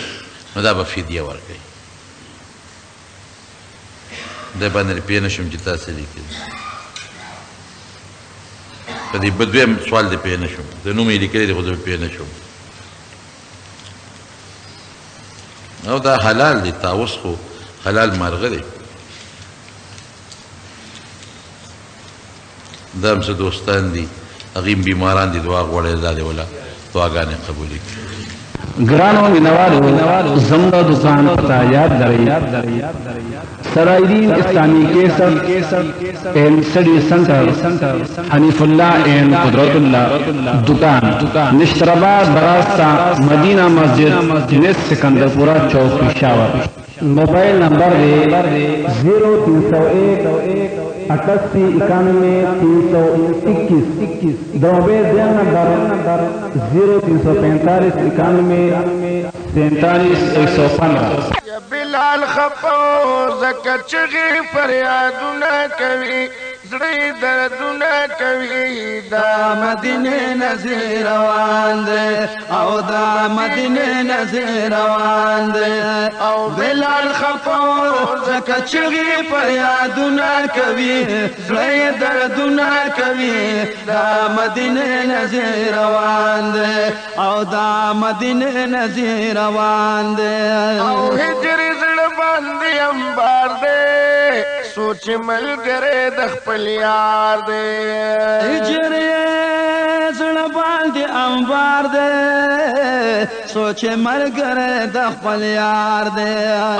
نو دا به فدیه ورکوي دی باندې پوه نه شم چې تاسې لیکلي په دې دویم سوال دې پوه نه شم د نوم یې لیکلی دی خو زه پوه نه شم او دا حلال دی تاوس خو حلال مرغه دی دا هم څه دوستان دي هغې بیماران دي دعا غواړي دا دې وله دعاګانې قبولې کړي گرانو مینوالو زمد دکان پتا یاد درئی سرائیدین اسلامی کیسر اینڈ سٹڈی سنٹر حنیف اللہ اینڈ قدرت اللہ دکان نشترآباد براستہ مدینہ مسجد نس سکندرپورہ چوک پشاور موبائل نمبر 0301 8891 دوبیر دیا نمبر 0345 یا بلال خفو زکر چغی فریادونا کوي زړی دردونا کوي دا مدینه نظر روان دی او دا مدینه نظر روان دی او بلال خفو زکر چغی فریادونا کوي زړی دردونا کوي دا مدینه نظر روان دی او دا مدینه نظر روان دی او هجر زړه باندې انبار دی سوچ ملګری د خپل یار دی هجر زړه باندې انبار دی سوچ ملګری د خپل یار دی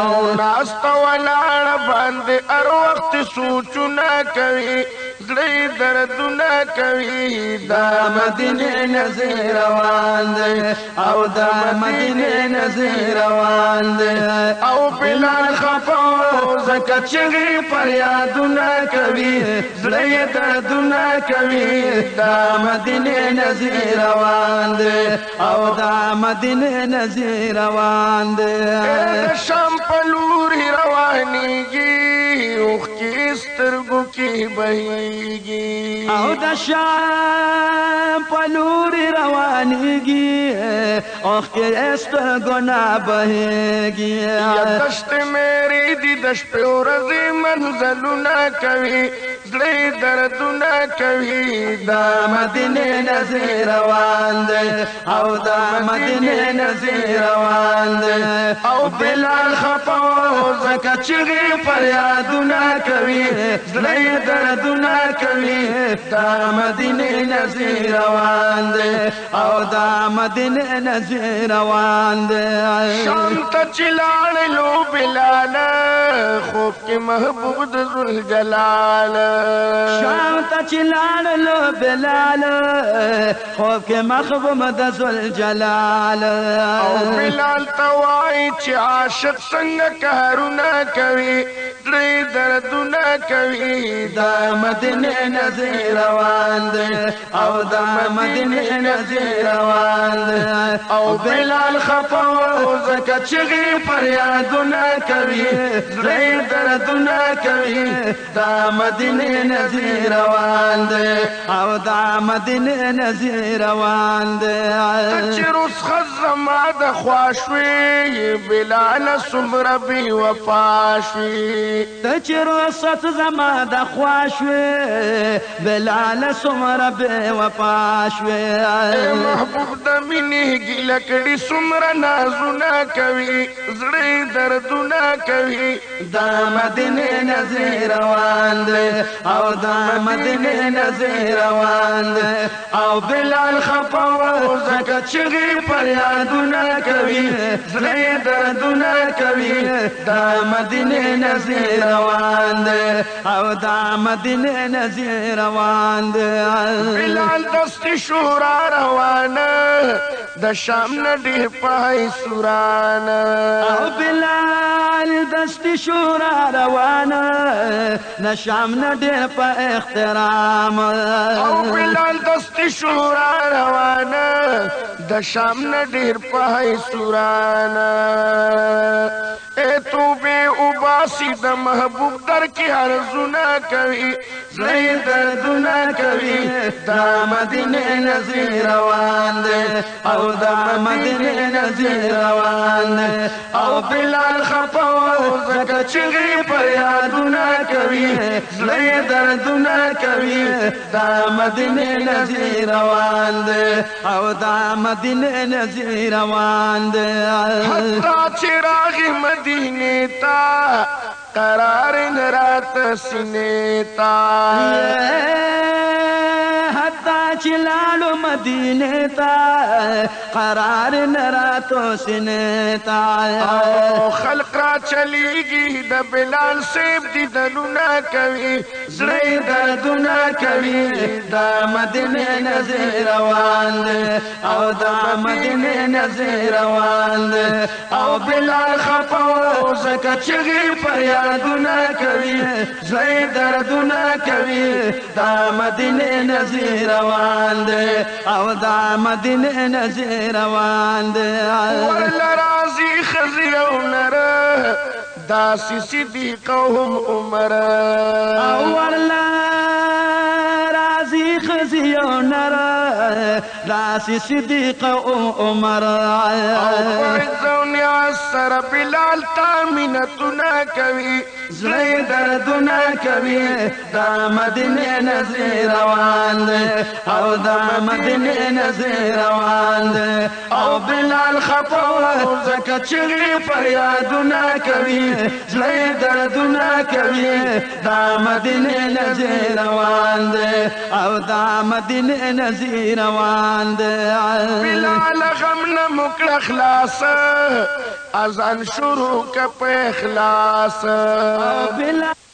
او ناسته ولاړه باندې هر وخت سوچونه کوي زړه دردونه کوي دا مدینه نزی روان دی او دا مدینه نزی روان دی او بلال خفاو زکه چغې فریادونه کوي زړه دردونه کوي دا مدینه نزی روان دی او دا مدینه نزی روان دی د شام په لور روانېږي اوښکې سترګو کې بهېږي او د شام په لور روانېږي اوښکې سترګو نه بهېږي دشت مېرې دي د شپې ورځې منزلونه کوي زړه دردونه کوي دا مدینه نزی روان دی او دا مدینه نزی روان دی او بلال خفاو زکه چغې فریادونه کوي زړه دردونه کوي دا مدینه نزی روان دی او دا مدینه نزی روان دی شام ته چې لاړلو بلاله خوب کې محبوب د ذوالجلال شام ته چې لاړلو بلال خوب کې محبوب د ذوالجلال او بلال ته وایي چې عاشق څنګه کارونه کوي زړه دردونه کوي دا مدینه نزی روان دی او دا مدینه نزی روان دی او بلال خفاو زکه چغې فریادونه کوي زړه دردونه کوي دا مدینه نزی روان دی او دا مدینه نزی روان دی چې رسخت زما د خوا شوې بلال څومره بې وفا شوې ته چې رخصت زما د خوا شوې بلال څومره بې وفا شوې محبوب د مینې ګیله کړي څومره نازونه کوي زړه دردونه کوي دا مدینه نزی روان دی او دا مدینه نزی روان دی او بلال خفاو زکه چغې فریادونه کوي زړه دردونه کوي دا مدینه نزی روان دی او دا مدینه نزی روان دی بلال دستی شورا روانه د شام نه ډېر پای سورانه او بلال دستی شورا روانه د شام نه ډېر په احترام او بلال دستی شورا روانه د شام نه ډېر پای سورانه ای توبې وباسي د محبوب در کې عرضونه کوي زړه دردونه کوي دا مدینه نزی روان دی او دا مدینه نزی روان دی او بلال خفاو زکه چغې فریادونه کوي زړه دردونه کوي دا مدینه نزی روان دی او دا مدینه نزی روان دی حتی چې راغی مدینې ته قرار نرات سینې ته حتی چې لاړو مدینې ته قرار نراتو سینې ته او خلق را چلیږي د بلال صاحب دیدنونه کوي زړه دردونه کوي دا مدینه نزی روان دی او دا مدینه نزی روان دی او بلال خفاو زکه چغې فریادونه کوي زړه دردونه کوي دا مدینه نزی روان دی او دا مدینه نزی روان دی ورله راځي ښځې او نره داسې صدیق هم عمر او ورله راځي ښځې او نره داسې صدیق او عمر سره بلال تا مینتونه کوي زړه دردونه کوي دا مدینه نزی روان دی او دا مدینه نزی روان دی او بلال خفاو زکه چغې فریادونه کوي زړه دردونه کوي دا مدینه نزی روان دی او دا مدینه نزی روان دی بلال غم نه مکړه خلاص اذان شروع که په اخلاص بلال